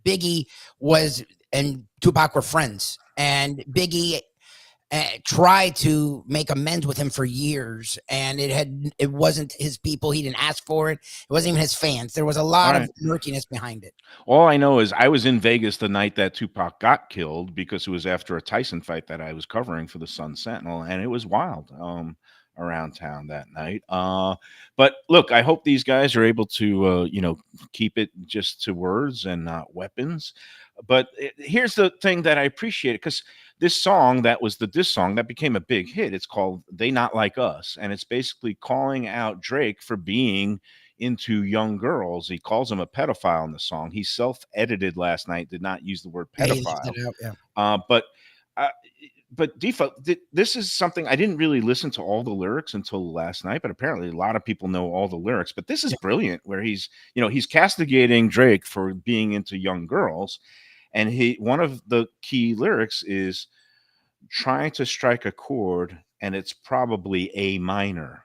S6: Biggie and Tupac were friends, and Biggie tried to make amends with him for years, and it wasn't his people. He didn't ask for it. It wasn't even his fans. There was a lot of murkiness behind it.
S4: All I know is I was in Vegas the night that Tupac got killed, because it was after a Tyson fight that I was covering for the Sun Sentinel, and it was wild around town that night. But look, I hope these guys are able to keep it just to words and not weapons. But here's the thing that I appreciate, because this song that was the diss song that became a big hit, it's called They Not Like Us, and it's basically calling out Drake for being into young girls. He calls him a pedophile in the song. He self-edited last night, did not use the word pedophile. But but Defo, this is something I didn't really listen to all the lyrics until last night, but apparently a lot of people know all the lyrics. But this is brilliant, where he's castigating Drake for being into young girls, and one of the key lyrics is trying to strike a chord, and it's probably A minor.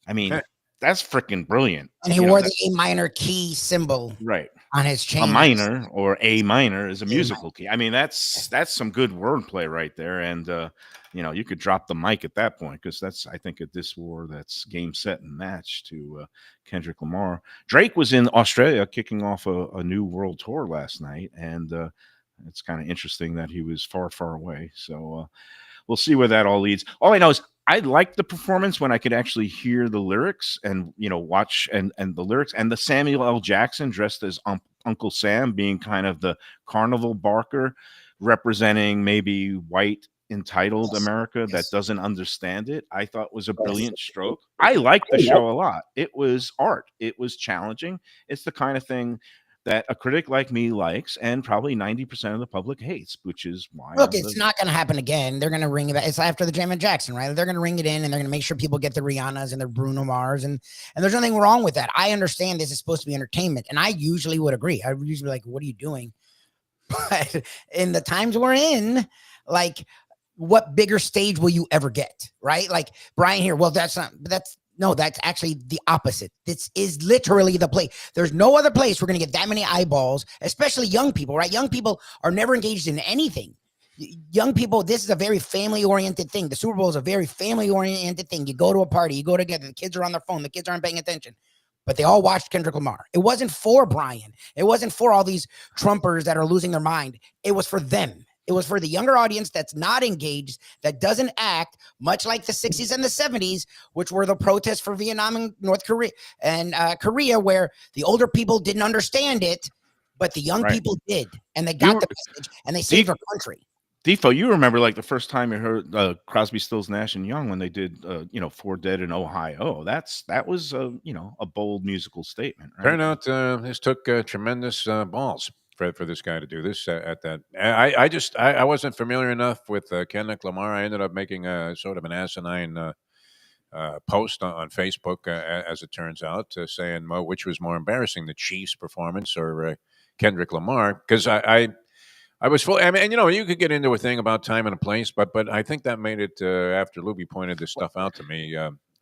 S4: I mean, that's freaking brilliant.
S6: And he wore the A minor key symbol
S4: right
S6: on his chain.
S4: A minor or A minor is a musical key. I mean, that's some good wordplay right there. And you could drop the mic at that point, because that's, I think, a diss war that's game, set, and match to Kendrick Lamar. Drake was in Australia kicking off a new world tour last night, and it's kind of interesting that he was far, far away. So we'll see where that all leads. All I know is I liked the performance when I could actually hear the lyrics and watch and the lyrics, and the Samuel L. Jackson dressed as Uncle Sam being kind of the carnival barker, representing maybe white entitled America that doesn't understand it. I thought was a brilliant stroke. I liked the show a lot. It was art. It was challenging. It's the kind of thing that a critic like me likes, and probably 90% of the public hates, which is why.
S6: Look, it's not going to happen again. They're going to ring it back. It's after the Jamin Jackson, right? They're going to ring it in, and they're going to make sure people get the Rihannas and their Bruno Mars, and there's nothing wrong with that. I understand this is supposed to be entertainment, and I usually would agree. I usually be like, what are you doing? But in the times we're in, like, what bigger stage will you ever get, right? Like Brian here, well, that's actually the opposite. This is literally the place. There's no other place we're going to get that many eyeballs, especially young people, right? Young people are never engaged in anything. Young people, this is a very family-oriented thing. The Super Bowl is a very family-oriented thing. You go to a party, you go together, the kids are on their phone, the kids aren't paying attention. But they all watched Kendrick Lamar. It wasn't for Brian. It wasn't for all these Trumpers that are losing their mind. It was for them. It was for the younger audience that's not engaged, that doesn't act much like the 60s and the 70s, which were the protests for Vietnam and North Korea and Korea, where the older people didn't understand it, but the young people did, and they got the message, and they saved our country.
S4: Defo, you remember like the first time you heard Crosby, Stills, Nash and Young when they did, "For Dead in Ohio." That was a bold musical statement. Right?
S5: Turned out this took tremendous balls for this guy to do this at that. I wasn't familiar enough with Kendrick Lamar. I ended up making a sort of an asinine post on Facebook, as it turns out, saying which was more embarrassing, the Chiefs' performance or Kendrick Lamar, because I was full. I mean, you could get into a thing about time and a place, but I think that made it after Lubie pointed this stuff out to me.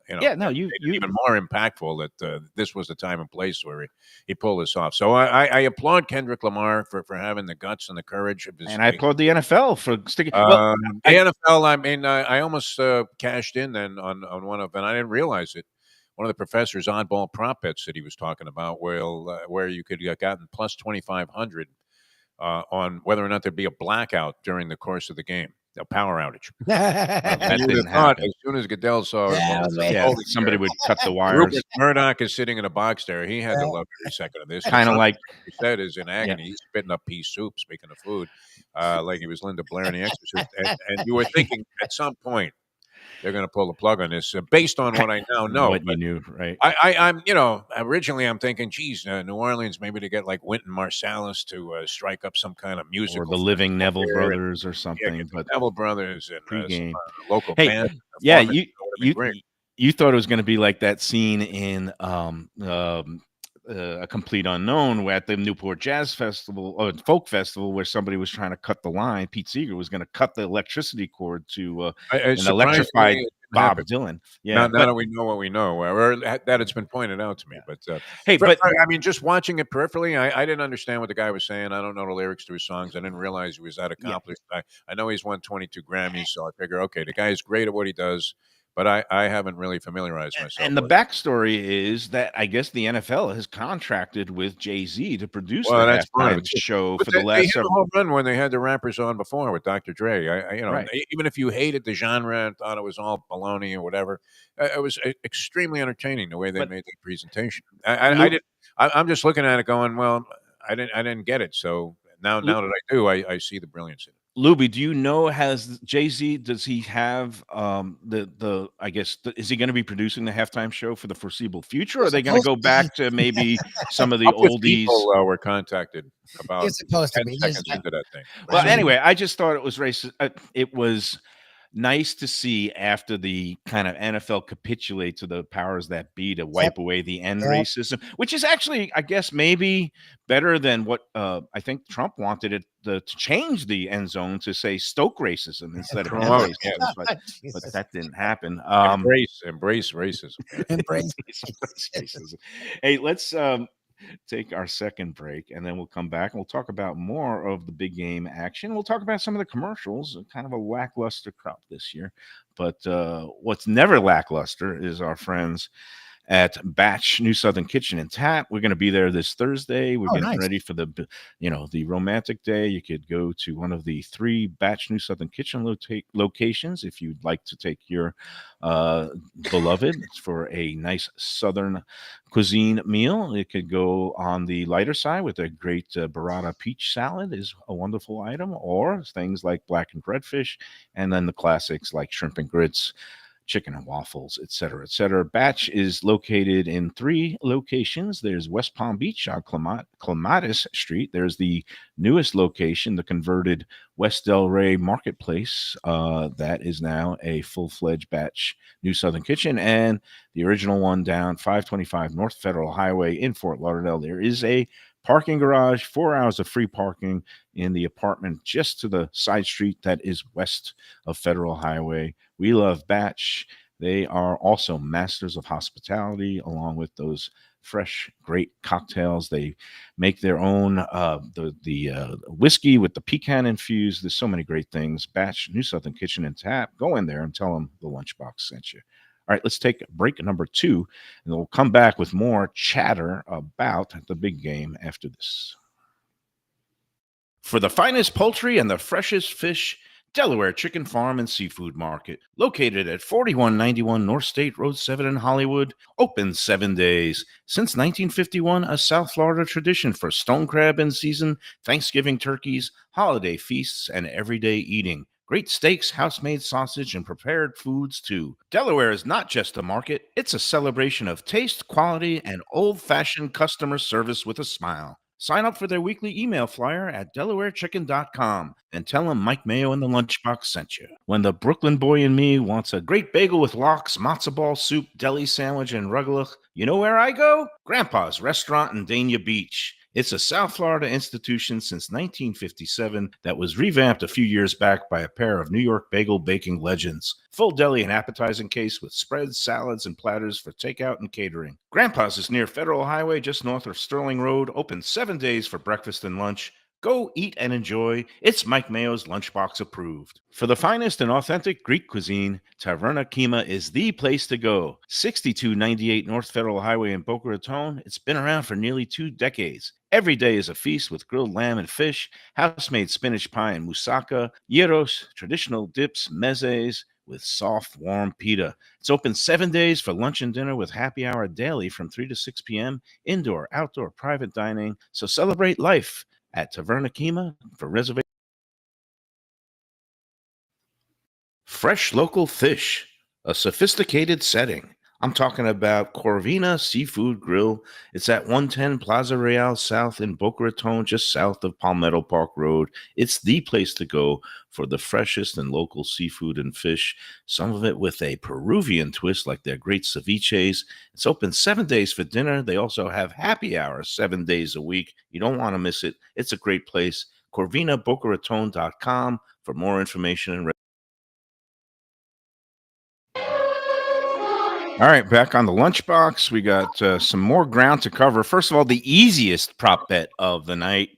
S5: You even more impactful that this was the time and place where he pulled this off. So I applaud Kendrick Lamar for having the guts and the courage of his.
S4: And I applaud the NFL for sticking.
S5: The NFL. I mean, I almost cashed in then on one of, and I didn't realize it. One of the professor's oddball prop bets that he was talking about, where you could have gotten plus 2,500 on whether or not there'd be a blackout during the course of the game. A power outage. That didn't happen. As soon as Goodell saw
S4: somebody would cut the wires.
S5: Rupert Murdoch is sitting in a box there. He had to love every second of this.
S4: Kind of like
S5: he said, is in agony. He's spitting up pea soup. Speaking of food, like he was Linda Blair in The Exorcist, and you were thinking at some point they're going to pull the plug on this, based on what I now know.
S4: What you knew, right?
S5: I'm originally I'm thinking, geez, New Orleans, maybe to get like Wynton Marsalis to strike up some kind of music,
S4: or the Living Neville Brothers or something.
S5: Yeah,
S4: but
S5: Neville Brothers and
S4: some
S5: local
S4: band. Yeah, you thought it was going to be like that scene in A Complete Unknown, where at the Newport Jazz Festival or Folk Festival, where somebody was trying to cut the line. Pete Seeger was going to cut the electricity cord to an electrified Bob Dylan.
S5: Yeah, now that we know what we know, or that it's been pointed out to me. But I mean, just watching it peripherally, I didn't understand what the guy was saying. I don't know the lyrics to his songs. I didn't realize he was that accomplished. Yeah. I know he's won 22 Grammys, so I figure, okay, the guy is great at what he does. But I haven't really familiarized myself.
S4: And the backstory is that I guess the NFL has contracted with Jay-Z to produce the halftime show for the last several.
S5: Home run when they had the rappers on before with Dr. Dre. Even if you hated the genre and thought it was all baloney or whatever, it was extremely entertaining the way they made the presentation. I'm just looking at it going, well, I didn't get it. So now that I do, I see the brilliance in it.
S4: Luby, do you know, has Jay-Z, does he have the I guess is he going to be producing the halftime show for the foreseeable future, or
S6: You're
S4: are they going to
S6: supposed
S4: go
S6: to be.
S4: back to maybe some of
S5: A
S4: the
S5: couple of
S4: oldies?
S5: people were contacted
S6: You're
S5: about
S6: supposed to
S5: 10
S6: be.
S5: seconds into that thing.
S4: Well,
S6: I mean,
S4: anyway, I just thought it was racist. It was nice to see after the kind of NFL capitulate to the powers that be to
S6: yep,
S4: wipe away the end
S6: yep.
S4: racism, which is actually, I guess, maybe better than what I think Trump wanted it to change the end zone to say stoke racism instead of end
S5: Promote, yeah.
S4: racism, but
S6: Jesus.
S4: that didn't happen.
S5: Embrace racism. Yeah.
S6: Embrace.
S4: Embrace racism. Hey, let's take our second break, and then we'll come back and we'll talk about more of the big game action. We'll talk about some of the commercials. Kind of a lackluster crop this year, but what's never lackluster is our friends at Batch New Southern Kitchen and Tap. We're going to be there this Thursday. We're
S6: Oh,
S4: getting
S6: nice.
S4: ready for the romantic day. You could go to one of the 3 Batch New Southern Kitchen locations if you'd like to take your beloved for a nice Southern cuisine meal. It could go on the lighter side with a great burrata peach salad is a wonderful item, or things like blackened redfish, and then the classics like shrimp and grits, chicken and waffles, et cetera, et cetera. Batch is located in 3 locations. There's West Palm Beach on Clematis Street. There's the newest location, the converted West Delray Marketplace. That is now a full-fledged Batch New Southern Kitchen. And the original one down 525 North Federal Highway in Fort Lauderdale. There is a parking garage, 4 hours of free parking in the apartment just to the side street that is west of Federal Highway. We love Batch. They are also masters of hospitality, along with those fresh, great cocktails. They make their own the whiskey with the pecan infused. There's so many great things. Batch New Southern Kitchen and Tap. Go in there and tell them the Lunchbox sent you. All right, let's take break number 2, and we'll come back with more chatter about the big game after this. For the finest poultry and the freshest fish, Delaware Chicken Farm and Seafood Market, located at 4191 North State Road 7 in Hollywood, open 7 days. Since 1951, a South Florida tradition for stone crab in season, Thanksgiving turkeys, holiday feasts, and everyday eating. Great steaks, house-made sausage, and prepared foods, too. Delaware is not just a market, it's a celebration of taste, quality, and old-fashioned customer service with a smile. Sign up for their weekly email flyer at DelawareChicken.com and tell them Mike Mayo and the Lunchbox sent you. When the Brooklyn boy in me wants a great bagel with lox, matzo ball soup, deli sandwich, and rugelach, you know where I go? Grandpa's Restaurant in Dania Beach. It's a South Florida institution since 1957 that was revamped a few years back by a pair of New York bagel baking legends. Full deli and appetizing case with spreads, salads, and platters for takeout and catering. Grandpa's is near Federal Highway just north of Sterling Road, open 7 days for breakfast and lunch. Go eat and enjoy. It's Mike Mayo's Lunchbox approved. For the finest and authentic Greek cuisine, Taverna Kima is the place to go. 6298 North Federal Highway in Boca Raton. It's been around for nearly 2 decades. Every day is a feast with grilled lamb and fish, house-made spinach pie and moussaka, gyros, traditional dips, mezes, with soft, warm pita. It's open 7 days for lunch and dinner with happy hour daily from 3 to 6 p.m., indoor, outdoor, private dining. So celebrate life at Taverna Kima for reservation. Fresh local fish, a sophisticated setting. I'm talking about Corvina Seafood Grill. It's at 110 Plaza Real South in Boca Raton, just south of Palmetto Park Road. It's the place to go for the freshest and local seafood and fish, some of it with a Peruvian twist like their great ceviches. It's open 7 days for dinner. They also have happy hours 7 days a week. You don't want to miss it. It's a great place. CorvinaBocaRaton.com for more information and all right, back on the Lunchbox. We got some more ground to cover. First of all, the easiest prop bet of the night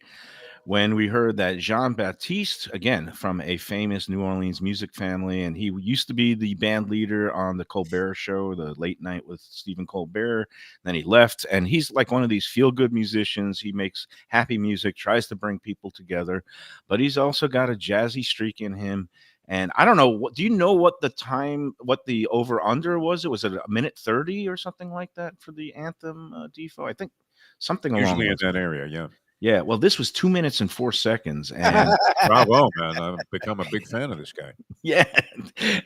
S4: when we heard that Jean-Baptiste, again, from a famous New Orleans music family, and he used to be the band leader on the Colbert Show, the late night with Stephen Colbert. Then he left, and he's like one of these feel-good musicians. He makes happy music, tries to bring people together, but he's also got a jazzy streak in him. And I don't know, do you know what the over-under was? It was at 1:30 or something like that for the anthem, Defo? I think something along
S5: Usually in
S4: those
S5: that area, yeah.
S4: Yeah, well, this was 2 minutes and 4 seconds, and
S5: Bravo, man! I've become a big fan of this guy.
S4: yeah,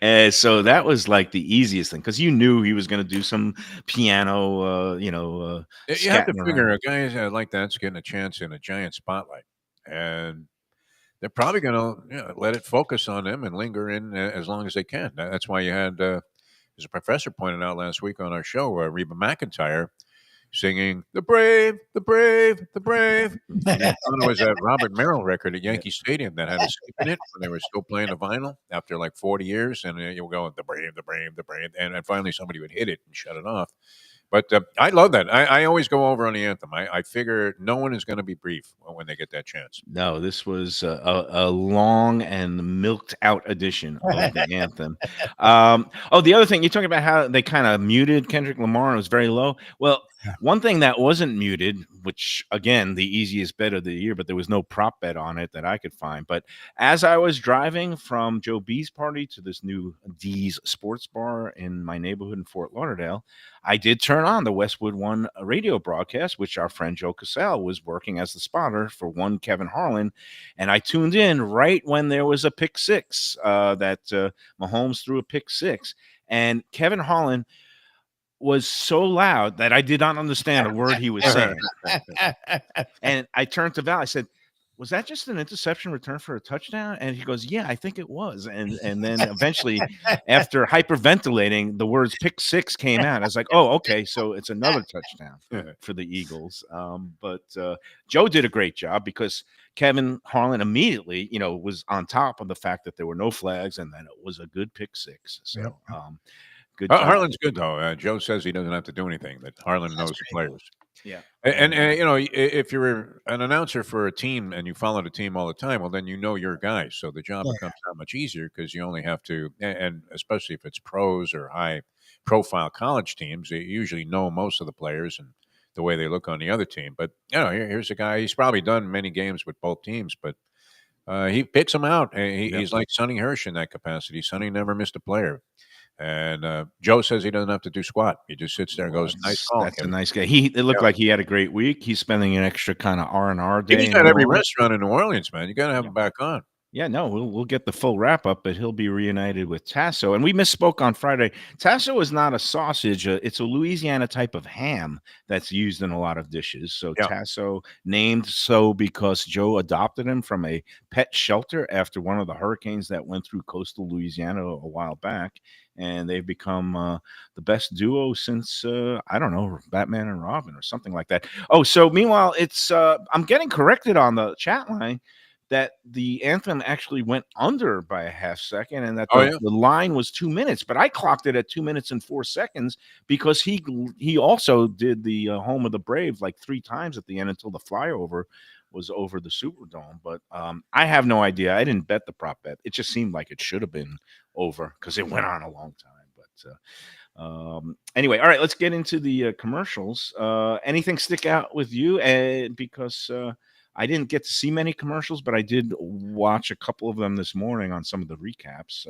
S4: and so that was like the easiest thing because you knew he was going to do some piano,
S5: You have to
S4: scatting
S5: figure
S4: around.
S5: a guy like that's getting a chance in a giant spotlight, and they're probably going to let it focus on them and linger in as long as they can. That's why you had, as a professor pointed out last week on our show, Reba McEntire singing "The Brave, the Brave, the Brave." And you thought it was a Robert Merrill record at Yankee Stadium that had a skip in it when they were still playing the vinyl after like 40 years. And you were going, "The Brave, the Brave, the Brave." And then finally somebody would hit it and shut it off. But I love that. I always go over on the anthem. I figure no one is going to be brief when they get that chance.
S4: No, this was a long and milked out edition of the anthem. The other thing, you're talking about how they kind of muted Kendrick Lamar and it was very low. Well, one thing that wasn't muted, which again, the easiest bet of the year, but there was no prop bet on it that I could find. But as I was driving from Joe B's party to this new D's Sports Bar in my neighborhood in Fort Lauderdale, I did turn on the Westwood One radio broadcast, which our friend Joe Cassell was working as the spotter for one Kevin Harlan. And I tuned in right when there was a pick six, that Mahomes threw a pick six. And Kevin Harlan was so loud that I did not understand a word he was saying. And I turned to Val. I said, "Was that just an interception return for a touchdown?" And he goes, "Yeah, I think it was." And then eventually, after hyperventilating, the words "pick six" came out. I was like, "Oh, okay, so it's another touchdown for the Eagles." But Joe did a great job because Kevin Harlan immediately, was on top of the fact that there were no flags and that it was a good pick six. So good job.
S5: Harlan's good though. Joe says he doesn't have to do anything. That Harlan knows the players.
S4: Yeah.
S5: And if you're an announcer for a team and you follow the team all the time, well, then you know your guys. So the job becomes that much easier because you only have to, and especially if it's pros or high-profile college teams, they usually know most of the players and the way they look on the other team. But here's a guy. He's probably done many games with both teams, but he picks them out. He's like Sonny Hirsch in that capacity. Sonny never missed a player. And Joe says he doesn't have to do squat. He just sits there and goes, "Nice call."
S4: That's a nice guy. It looked like he had a great week. He's spending an extra kind of R&R day.
S5: He's at every restaurant in New Orleans, man. You got to have him back on.
S4: Yeah, no, we'll get the full wrap up, but he'll be reunited with Tasso. And we misspoke on Friday. Tasso is not a sausage. It's a Louisiana type of ham that's used in a lot of dishes. So Tasso named so because Joe adopted him from a pet shelter after one of the hurricanes that went through coastal Louisiana a while back. And they've become the best duo since, I don't know, Batman and Robin or something like that. Oh, so meanwhile, it's I'm getting corrected on the chat line that the anthem actually went under by a half second and that the line was 2 minutes. But I clocked it at 2 minutes and 4 seconds because he also did the Home of the Brave like 3 times at the end until the flyover was over the Superdome. But I have no idea. I didn't bet the prop bet. It just seemed like it should have been over because it went on a long time. But anyway, all right, let's get into the commercials. Anything stick out with you? Because I didn't get to see many commercials, but I did watch a couple of them this morning on some of the recaps.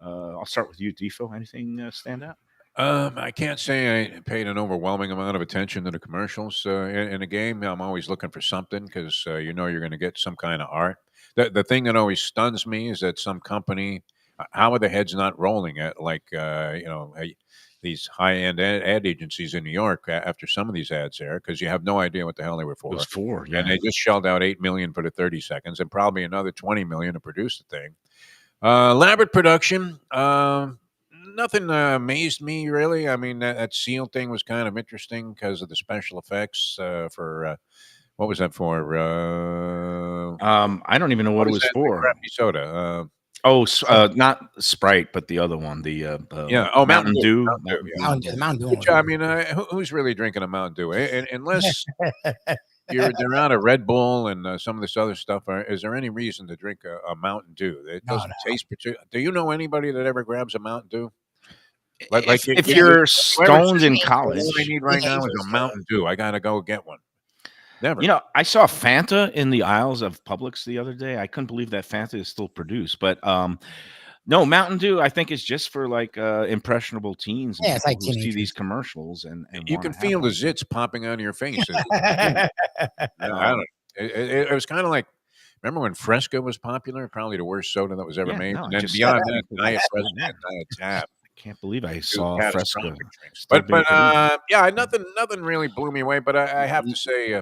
S4: I'll start with you, Defo. Anything stand out?
S5: I can't say I paid an overwhelming amount of attention to the commercials. In a game, I'm always looking for something because you're going to get some kind of art. The thing that always stuns me is that some company, how are the heads not rolling at these high-end ad agencies in New York after some of these ads there because you have no idea what the hell they were for.
S4: It was for, yeah.
S5: And they just shelled out $8 million for the 30 seconds and probably another $20 million to produce the thing. Elaborate production. Nothing amazed me really. I mean, that seal thing was kind of interesting because of the special effects for what was that for?
S4: I don't even know what it was for.
S5: Crappy soda.
S4: Not Sprite, but the other one.
S5: Mountain Dew.
S6: Mountain Dew.
S5: Which, I mean, who's really drinking a Mountain Dew? Unless they're out of Red Bull and some of this other stuff. Is there any reason to drink a Mountain Dew? It doesn't taste particular. Do you know anybody that ever grabs a Mountain Dew?
S4: If you're stoned in college,
S5: all I need right now is a Mountain Dew. I gotta go get one. Never.
S4: I saw Fanta in the aisles of Publix the other day. I couldn't believe that Fanta is still produced, but No, Mountain Dew, I think is just for like impressionable teens and
S6: Yeah, it's
S4: people
S6: like
S4: who see these
S6: teenagers.
S4: commercials and
S5: You
S4: want
S5: can
S4: to have
S5: feel the
S4: one.
S5: zits popping out of your face. I
S4: Um,
S5: don't. It was kind of like. Remember when Fresca was popular? Probably the worst soda that was ever
S4: yeah,
S5: made.
S4: no,
S5: And
S4: I
S5: then
S4: just
S5: beyond
S4: said
S5: that,
S4: because
S5: Diet
S4: it's
S5: Fresca
S4: good.
S5: and Diet Tab.
S4: I can't believe I
S5: Two
S4: saw Fresca
S5: catastrophic drinks.
S4: still being produced.
S5: Yeah, nothing really blew me away. But I have to say,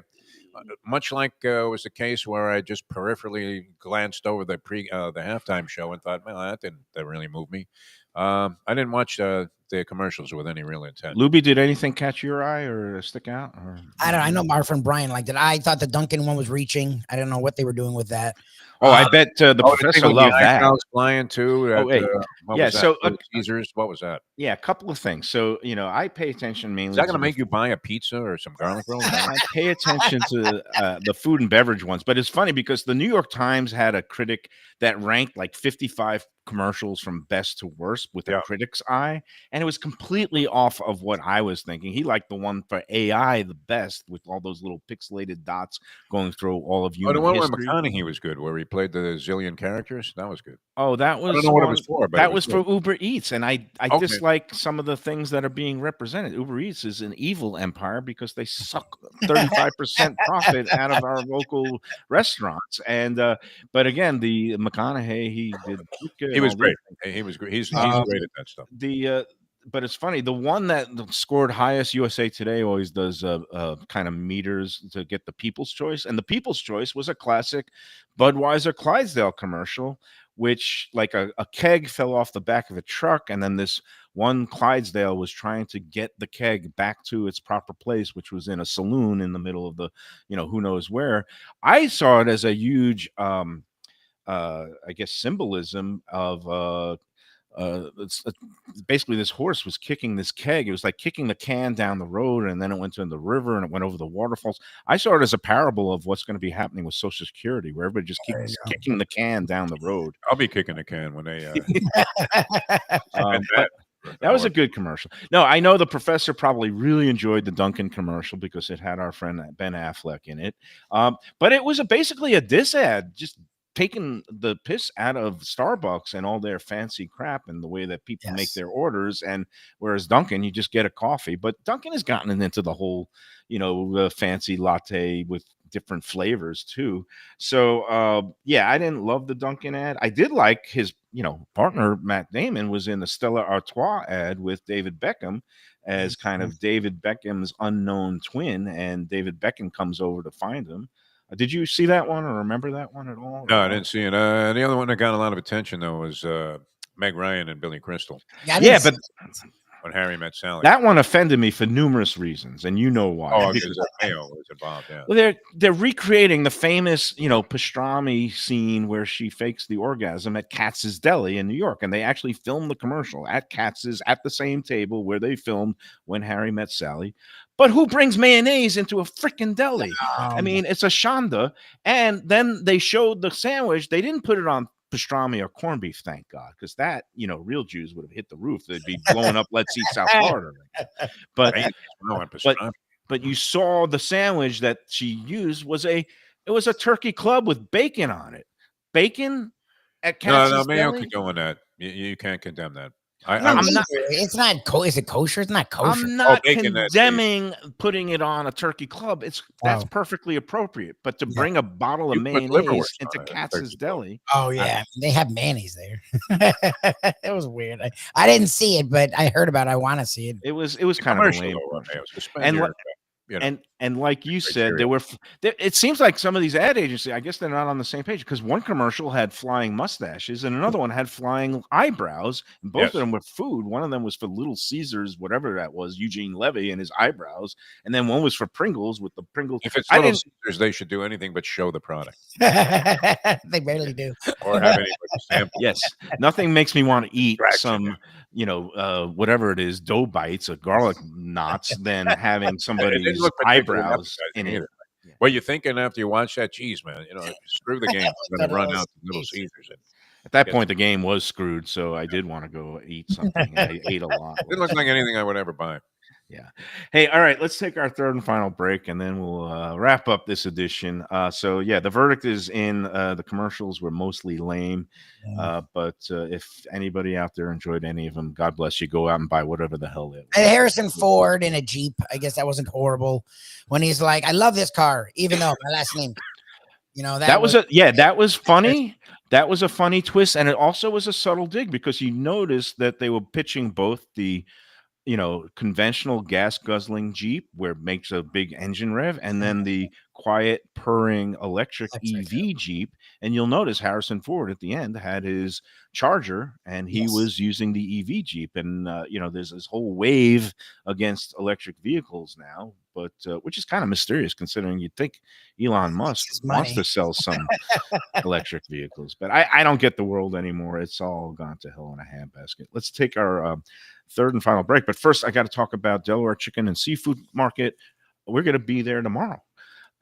S5: much like was the case where I just peripherally glanced over the halftime show and thought, well, that really move me. I didn't watch the commercials with any real intent.
S4: Lubie, did anything catch your eye or stick out? Or
S6: I don't. I know my friend Brian liked it. I thought the Duncan one was reaching. I don't know what they were doing with that.
S4: Oh, I bet the
S5: Oh, the thing
S4: professor
S5: with the
S4: loved that.
S5: eyebrows flying too.
S4: Oh, wait.
S5: What
S4: Yeah,
S5: was that?
S4: so
S5: Little Caesars. What was that?
S4: yeah, a couple of things. So, I pay attention
S5: Is
S4: mainly
S5: that
S4: to
S5: going to
S4: the
S5: make you buy a pizza or some garlic rolls?
S4: I pay attention to the food and beverage ones, but it's funny because the New York Times had a critic that ranked like 55 commercials from best to worst with a
S5: Yeah.
S4: critic's eye, and it was completely off of what I was thinking. He liked the one for AI the best with all those little pixelated dots going through all of
S5: Oh,
S4: human
S5: the one where
S4: history.
S5: McConaughey was good, where he played the zillion characters. That was good.
S4: Oh, that
S5: I
S4: was
S5: don't know what it was for, but
S4: that
S5: it
S4: was
S5: was
S4: for Uber Eats, and I
S5: Okay.
S4: dislike some of the things that are being represented. Uber Eats is an evil empire because they suck 35% profit out of our local restaurants. And but again, the McConaughey, he did good
S5: He was
S4: all
S5: great.
S4: these
S5: He was great. He's
S6: Um,
S5: great at that stuff.
S4: but it's funny. The one that scored highest, USA Today always does kind of meters to get the People's Choice, and the People's Choice was a classic Budweiser Clydesdale commercial, which like a keg fell off the back of a truck, and then this one Clydesdale was trying to get the keg back to its proper place, which was in a saloon in the middle of the, who knows where. I saw it as a huge, I guess, symbolism of it's basically this horse was kicking this keg. It was like kicking the can down the road, and then it went to the river and it went over the waterfalls. I saw it as a parable of what's going to be happening with Social Security, where everybody just keeps kicking the can down the road.
S5: I'll be kicking the can when they.
S4: But that was a good commercial. No, I know the professor probably really enjoyed the Duncan commercial because it had our friend Ben Affleck in it. But it was basically a diss ad, just taking the piss out of Starbucks and all their fancy crap and the way that people make their orders. And whereas Duncan, you just get a coffee. But Duncan has gotten into the whole, fancy latte with different flavors too. So I didn't love the Duncan ad. I did like his partner Matt Damon was in the Stella Artois ad with David Beckham as kind of David Beckham's unknown twin, and David Beckham comes over to find him. Did you see that one or remember that one at all?
S5: No, I didn't see it. The other one that got a lot of attention though was Meg Ryan and Billy Crystal.
S4: But
S5: when Harry Met Sally,
S4: that one offended me for numerous reasons, and you know why.
S5: Oh, because Mayo was involved. Yeah.
S4: Well, they're recreating the famous, pastrami scene where she fakes the orgasm at Katz's Deli in New York, and they actually filmed the commercial at Katz's at the same table where they filmed When Harry Met Sally. But who brings mayonnaise into a freaking deli? I mean, it's a shonda. And then they showed the sandwich. They didn't put it on pastrami or corned beef, thank God, because that, real Jews would have hit the roof. They'd be blowing up Let's Eat South Florida. But you saw the sandwich that she used was a turkey club with bacon on it. Bacon at Katz's
S5: No, Mayo
S4: Deli?
S5: could go on that. You can't condemn that.
S6: I'm not. It's not. Is it kosher? It's not kosher.
S4: I'm not
S5: bacon,
S4: condemning putting it on a turkey club. That's perfectly appropriate. But to bring a bottle of mayonnaise into Katz's Deli.
S6: Oh yeah, they have mayonnaise there. It was weird. I didn't see it, but I heard about it. I want to see it.
S4: It was kind of a lame. And like you said, it seems like some of these ad agencies, I guess they're not on the same page, because one commercial had flying mustaches and another one had flying eyebrows. And both of them were food. One of them was for Little Caesars, whatever that was, Eugene Levy and his eyebrows. And then one was for Pringles with the Pringles.
S5: If it's Little Caesars, they should do anything but show the product.
S6: They barely do.
S5: Or have anybody sample.
S4: Yes. Nothing makes me want to eat some, whatever it is, dough bites or garlic knots than having somebody's eyebrows in it.
S5: What you thinking after you watch that? Geez, man, screw the game. I'm going to run out to Little Caesars.
S4: At that point, the game was screwed, so I did want to go eat something. I ate a lot.
S5: It didn't look like anything I would ever buy.
S4: Yeah. Hey, all right, let's take our third and final break, and then we'll wrap up this edition. So, yeah, the verdict is in. The commercials were mostly lame, but if anybody out there enjoyed any of them, God bless you. Go out and buy whatever the hell it was.
S6: Harrison Ford in a Jeep. I guess that wasn't horrible. When he's like, "I love this car, even though my last name." That
S4: was funny. That was a funny twist, and it also was a subtle dig because you noticed that they were pitching both the conventional gas guzzling Jeep where it makes a big engine rev, and then the quiet purring electric EV Jeep. And you'll notice Harrison Ford at the end had his Charger, and he was using the EV Jeep. And there's this whole wave against electric vehicles now, but which is kind of mysterious considering you'd think Elon Musk wants to sell some electric vehicles. But I don't get the world anymore. It's all gone to hell in a handbasket. Let's take our third and final break. But first, I got to talk about Delaware Chicken and Seafood Market. We're going to be there tomorrow.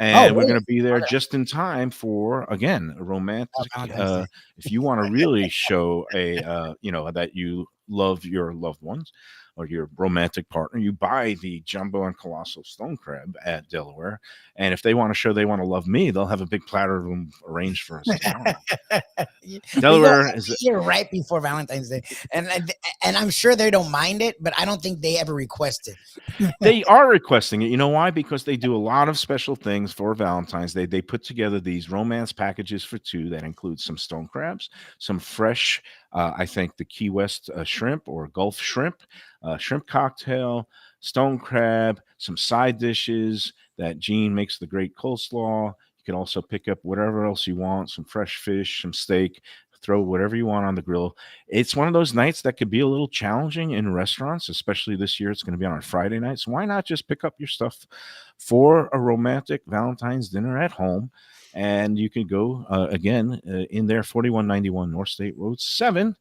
S4: And we're going to be there just in time for, again, a romantic. If you want to really show that you love your loved ones or your romantic partner, you buy the jumbo and colossal stone crab at Delaware. And if they want to show they want to love me, they'll have a big platter of them arranged for us tomorrow. Delaware is
S6: here right before Valentine's Day, and I'm sure they don't mind it, but I don't think they ever request it.
S4: They are requesting it. You know why? Because they do a lot of special things for Valentine's Day. They put together these romance packages for two that include some stone crabs, some fresh, I think the Key West shrimp or Gulf shrimp, shrimp cocktail, stone crab, some side dishes that Gene makes the great coleslaw. You can also pick up whatever else you want, some fresh fish, some steak, throw whatever you want on the grill. It's one of those nights that could be a little challenging in restaurants, especially this year. It's going to be on a Friday night. So why not just pick up your stuff for a romantic Valentine's dinner at home? And you can go, again, in there, 4191 North State Road 7.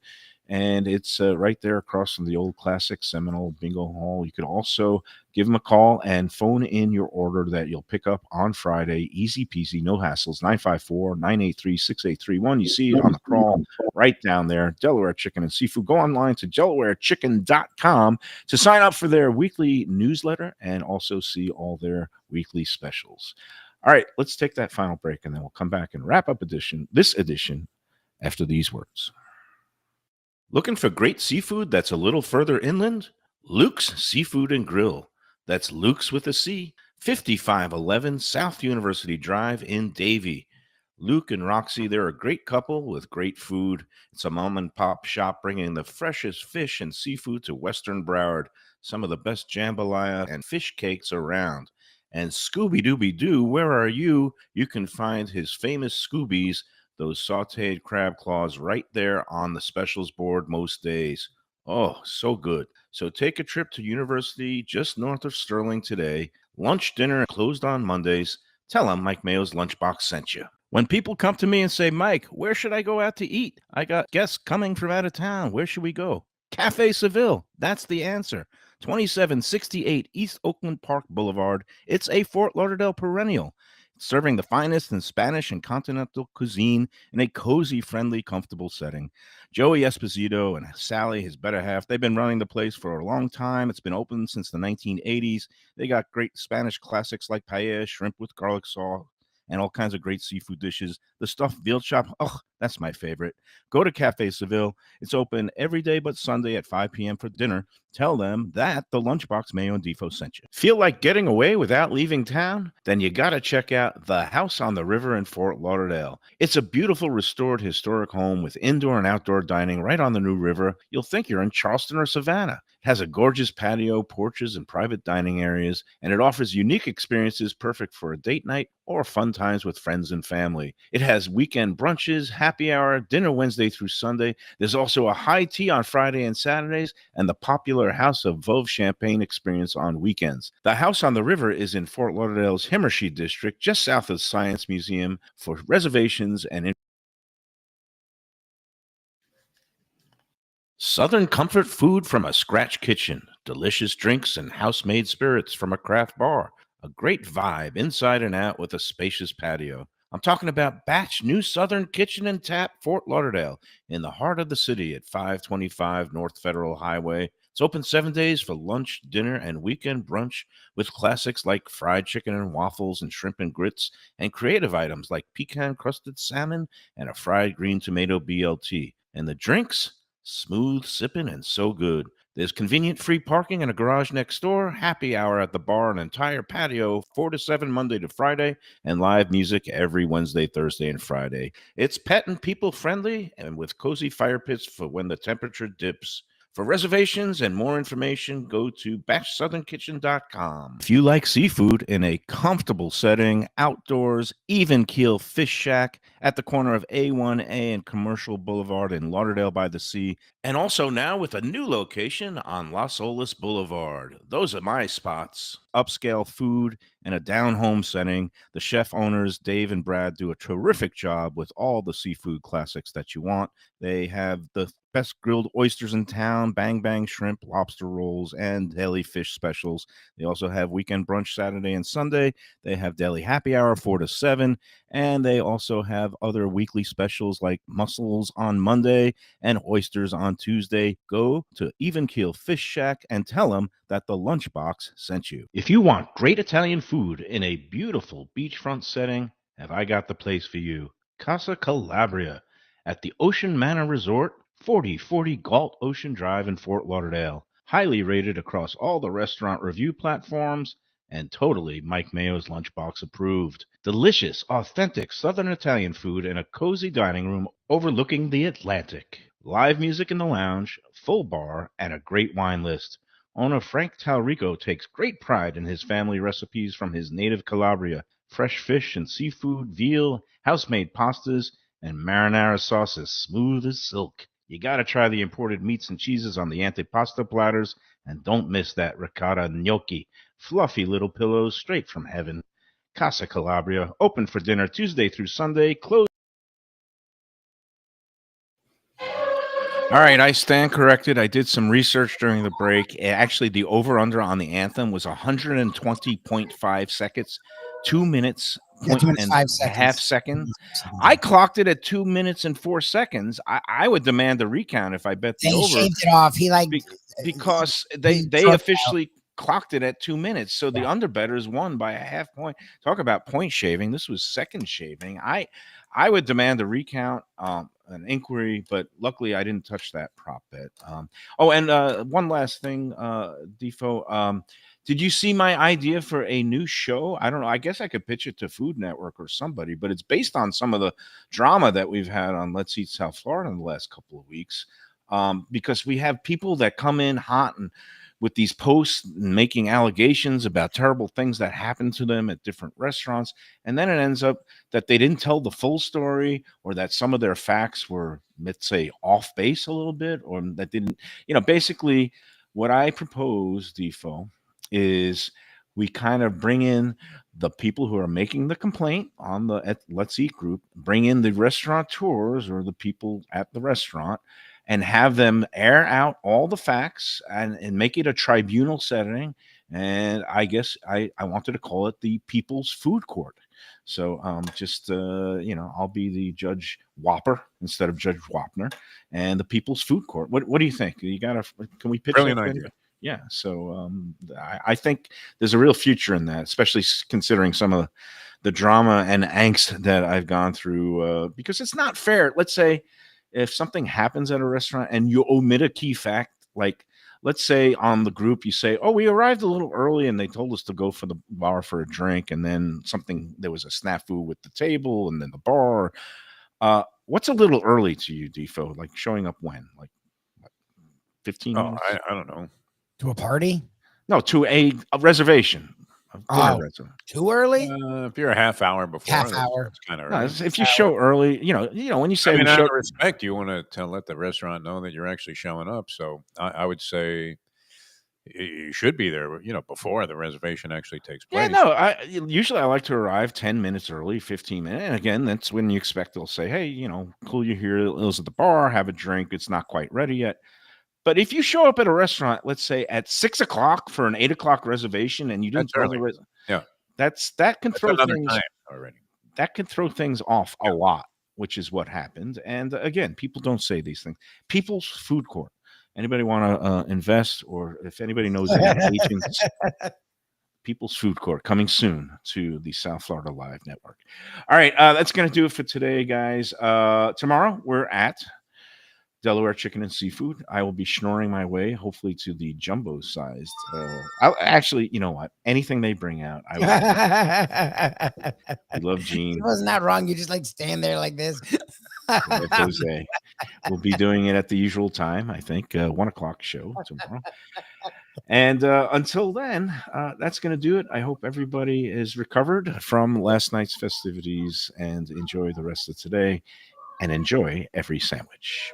S4: And it's right there across from the old classic Seminole Bingo Hall. You could also give them a call and phone in your order that you'll pick up on Friday. Easy peasy, no hassles. 954-983-6831. You see it on the crawl right down there. Delaware Chicken and Seafood. Go online to delawarechicken.com to sign up for their weekly newsletter and also see all their weekly specials. All right, let's take that final break, and then we'll come back and wrap up this edition after these words. Looking for great seafood that's a little further inland? Luke's Seafood and Grill. That's Luke's with a C. 5511 South University Drive in Davie. Luke and Roxy, they're a great couple with great food. It's a mom and pop shop bringing the freshest fish and seafood to Western Broward. Some of the best jambalaya and fish cakes around. And Scooby-Dooby-Doo, where are you? You can find his famous Scoobies, those sauteed crab claws, right there on the specials board most days. Oh, so good. So take a trip to University just north of Sterling today. Lunch, dinner, closed on Mondays. Tell them Mike Mayo's Lunchbox sent you. When people come to me and say, Mike, where should I go out to eat? I got guests coming from out of town. Where should we go? Cafe Seville. That's the answer. 2768 East Oakland Park Boulevard. It's a Fort Lauderdale perennial, serving the finest in Spanish and continental cuisine in a cozy, friendly, comfortable setting. Joey Esposito and Sally, his better half, they've been running the place for a long time. It's been open since the 1980s. They got great Spanish classics like paella, shrimp with garlic sauce, and all kinds of great seafood dishes. The stuffed veal chop, oh, that's my favorite. Go to Cafe Seville. It's open every day but Sunday at 5 p.m. for dinner. Tell them that the Lunchbox Mayo and Defo sent you. Feel like getting away without leaving town? Then you got to check out the House on the River in Fort Lauderdale. It's a beautiful restored historic home with indoor and outdoor dining right on the New River. You'll think you're in Charleston or Savannah. It has a gorgeous patio, porches, and private dining areas, and it offers unique experiences perfect for a date night or fun times with friends and family. It has weekend brunches, happy hour, dinner Wednesday through Sunday. There's also a high tea on Friday and Saturdays, and the popular House of Veuve Champagne experience on weekends. The House on the River is in Fort Lauderdale's Himmershey District, just south of the Science Museum. For reservations and Southern comfort food from a scratch kitchen, delicious drinks and house-made spirits from a craft bar, a great vibe inside and out with a spacious patio. I'm talking about Batch New Southern Kitchen and Tap, Fort Lauderdale, in the heart of the city at 525 North Federal Highway. It's open 7 days for lunch, dinner, and weekend brunch with classics like fried chicken and waffles and shrimp and grits, and creative items like pecan-crusted salmon and a fried green tomato BLT. And the drinks? Smooth sipping and so good. There's convenient free parking and a garage next door, happy hour at the bar, an entire patio, 4 to 7 Monday to Friday, and live music every Wednesday, Thursday, and Friday. It's pet and people friendly and with cozy fire pits for when the temperature dips. For reservations and more information, go to BashSouthernKitchen.com. If you like seafood in a comfortable setting, outdoors, even keel fish shack at the corner of A1A and Commercial Boulevard in Lauderdale by the Sea, and also now with a new location on Las Olas Boulevard. Those are my spots. Upscale food and a down-home setting. The chef owners, Dave and Brad, do a terrific job with all the seafood classics that you want. They have the best grilled oysters in town, bang bang shrimp, lobster rolls, and deli fish specials. They also have weekend brunch Saturday and Sunday. They have deli happy hour 4 to 7, and they also have other weekly specials like mussels on Monday and oysters on Tuesday. Go to Even Keel Fish Shack and tell them that the Lunchbox sent you. If you want great Italian food in a beautiful beachfront setting, have I got the place for you. Casa Calabria at the Ocean Manor Resort, 4040 Galt Ocean Drive in Fort Lauderdale. Highly rated across all the restaurant review platforms and totally Mike Mayo's Lunchbox approved. Delicious, authentic Southern Italian food in a cozy dining room overlooking the Atlantic. Live music in the lounge, full bar, and a great wine list. Owner Frank Talrico takes great pride in his family recipes from his native Calabria. Fresh fish and seafood, veal, house-made pastas, and marinara sauces smooth as silk. You gotta try the imported meats and cheeses on the antipasta platters, and don't miss that ricotta gnocchi. Fluffy little pillows straight from heaven. Casa Calabria, open for dinner Tuesday through Sunday, closed. All right, I stand corrected. I did some research during the break. Actually, the over-under on the anthem was 120.5 seconds, 2 minutes,
S6: Yeah, 2 minutes,
S4: and
S6: 5
S4: a
S6: seconds.
S4: half second. I clocked it at 2 minutes and 4 seconds. I would demand a recount if I bet the
S6: He
S4: over.
S6: shaved it off. He like
S4: Because
S6: he
S4: they
S6: dropped
S4: officially clocked it at 2 minutes. So the underbetters won by a half point. Talk about point shaving. This was second shaving. I would demand a recount, an inquiry, but luckily I didn't touch that prop bet. And one last thing, Defo. Did you see my idea for a new show? I don't know. I guess I could pitch it to Food Network or somebody, but it's based on some of the drama that we've had on Let's Eat South Florida in the last couple of weeks. Because we have people that come in hot and with these posts and making allegations about terrible things that happen to them at different restaurants. And then it ends up that they didn't tell the full story, or that some of their facts were, let's say, off base a little bit, or that didn't, basically what I propose, Defo, is we kind of bring in the people who are making the complaint on the Let's Eat group, bring in the restaurateurs or the people at the restaurant, and have them air out all the facts and make it a tribunal setting. And I guess I wanted to call it the People's Food Court. So I'll be the Judge Whopper instead of Judge Wapner, and the People's Food Court. What do you think? Can we pitch
S5: Brilliant
S4: that?
S5: idea.
S4: Yeah. So I think there's a real future in that, especially considering some of the drama and angst that I've gone through, because it's not fair. Let's say if something happens at a restaurant and you omit a key fact, like let's say on the group you say, oh, we arrived a little early and they told us to go for the bar for a drink, and then there was a snafu with the table and then the bar. What's a little early to you, Defo? Like showing up when? Like 15 minutes?
S5: I don't know.
S6: to a party.
S4: No, to a reservation.
S6: Too early?
S5: If you're a half hour before,
S6: Half hour.
S5: that's kind of
S4: No,
S5: early.
S4: if you show early, when you say we
S5: out
S4: show,
S5: of respect, you want to let the restaurant know that you're actually showing up. So I would say you should be there, before the reservation actually takes place.
S4: Usually I like to arrive 10 minutes early, 15 minutes. And again, that's when you expect they'll say, hey, cool, you're here. Il's at the bar, have a drink. It's not quite ready yet. But if you show up at a restaurant, let's say at 6 o'clock for an 8 o'clock reservation, and you didn't tell the that can throw things
S5: already.
S4: That can throw things off a lot, which is what happened. And again, people don't say these things. People's Food Court. Anybody want to invest, or if anybody knows any agents, People's Food Court coming soon to the South Florida Live Network. All right, that's going to do it for today, guys. Tomorrow we're at Delaware Chicken and Seafood. I will be schnorring my way, hopefully, to the jumbo-sized. I'll actually, you know what? Anything they bring out, I love Gene.
S6: It was not wrong. You just like stand there like this.
S4: Jose. We'll be doing it at the usual time, I think, 1 o'clock show tomorrow. And until then, that's going to do it. I hope everybody is recovered from last night's festivities and enjoy the rest of today and enjoy every sandwich.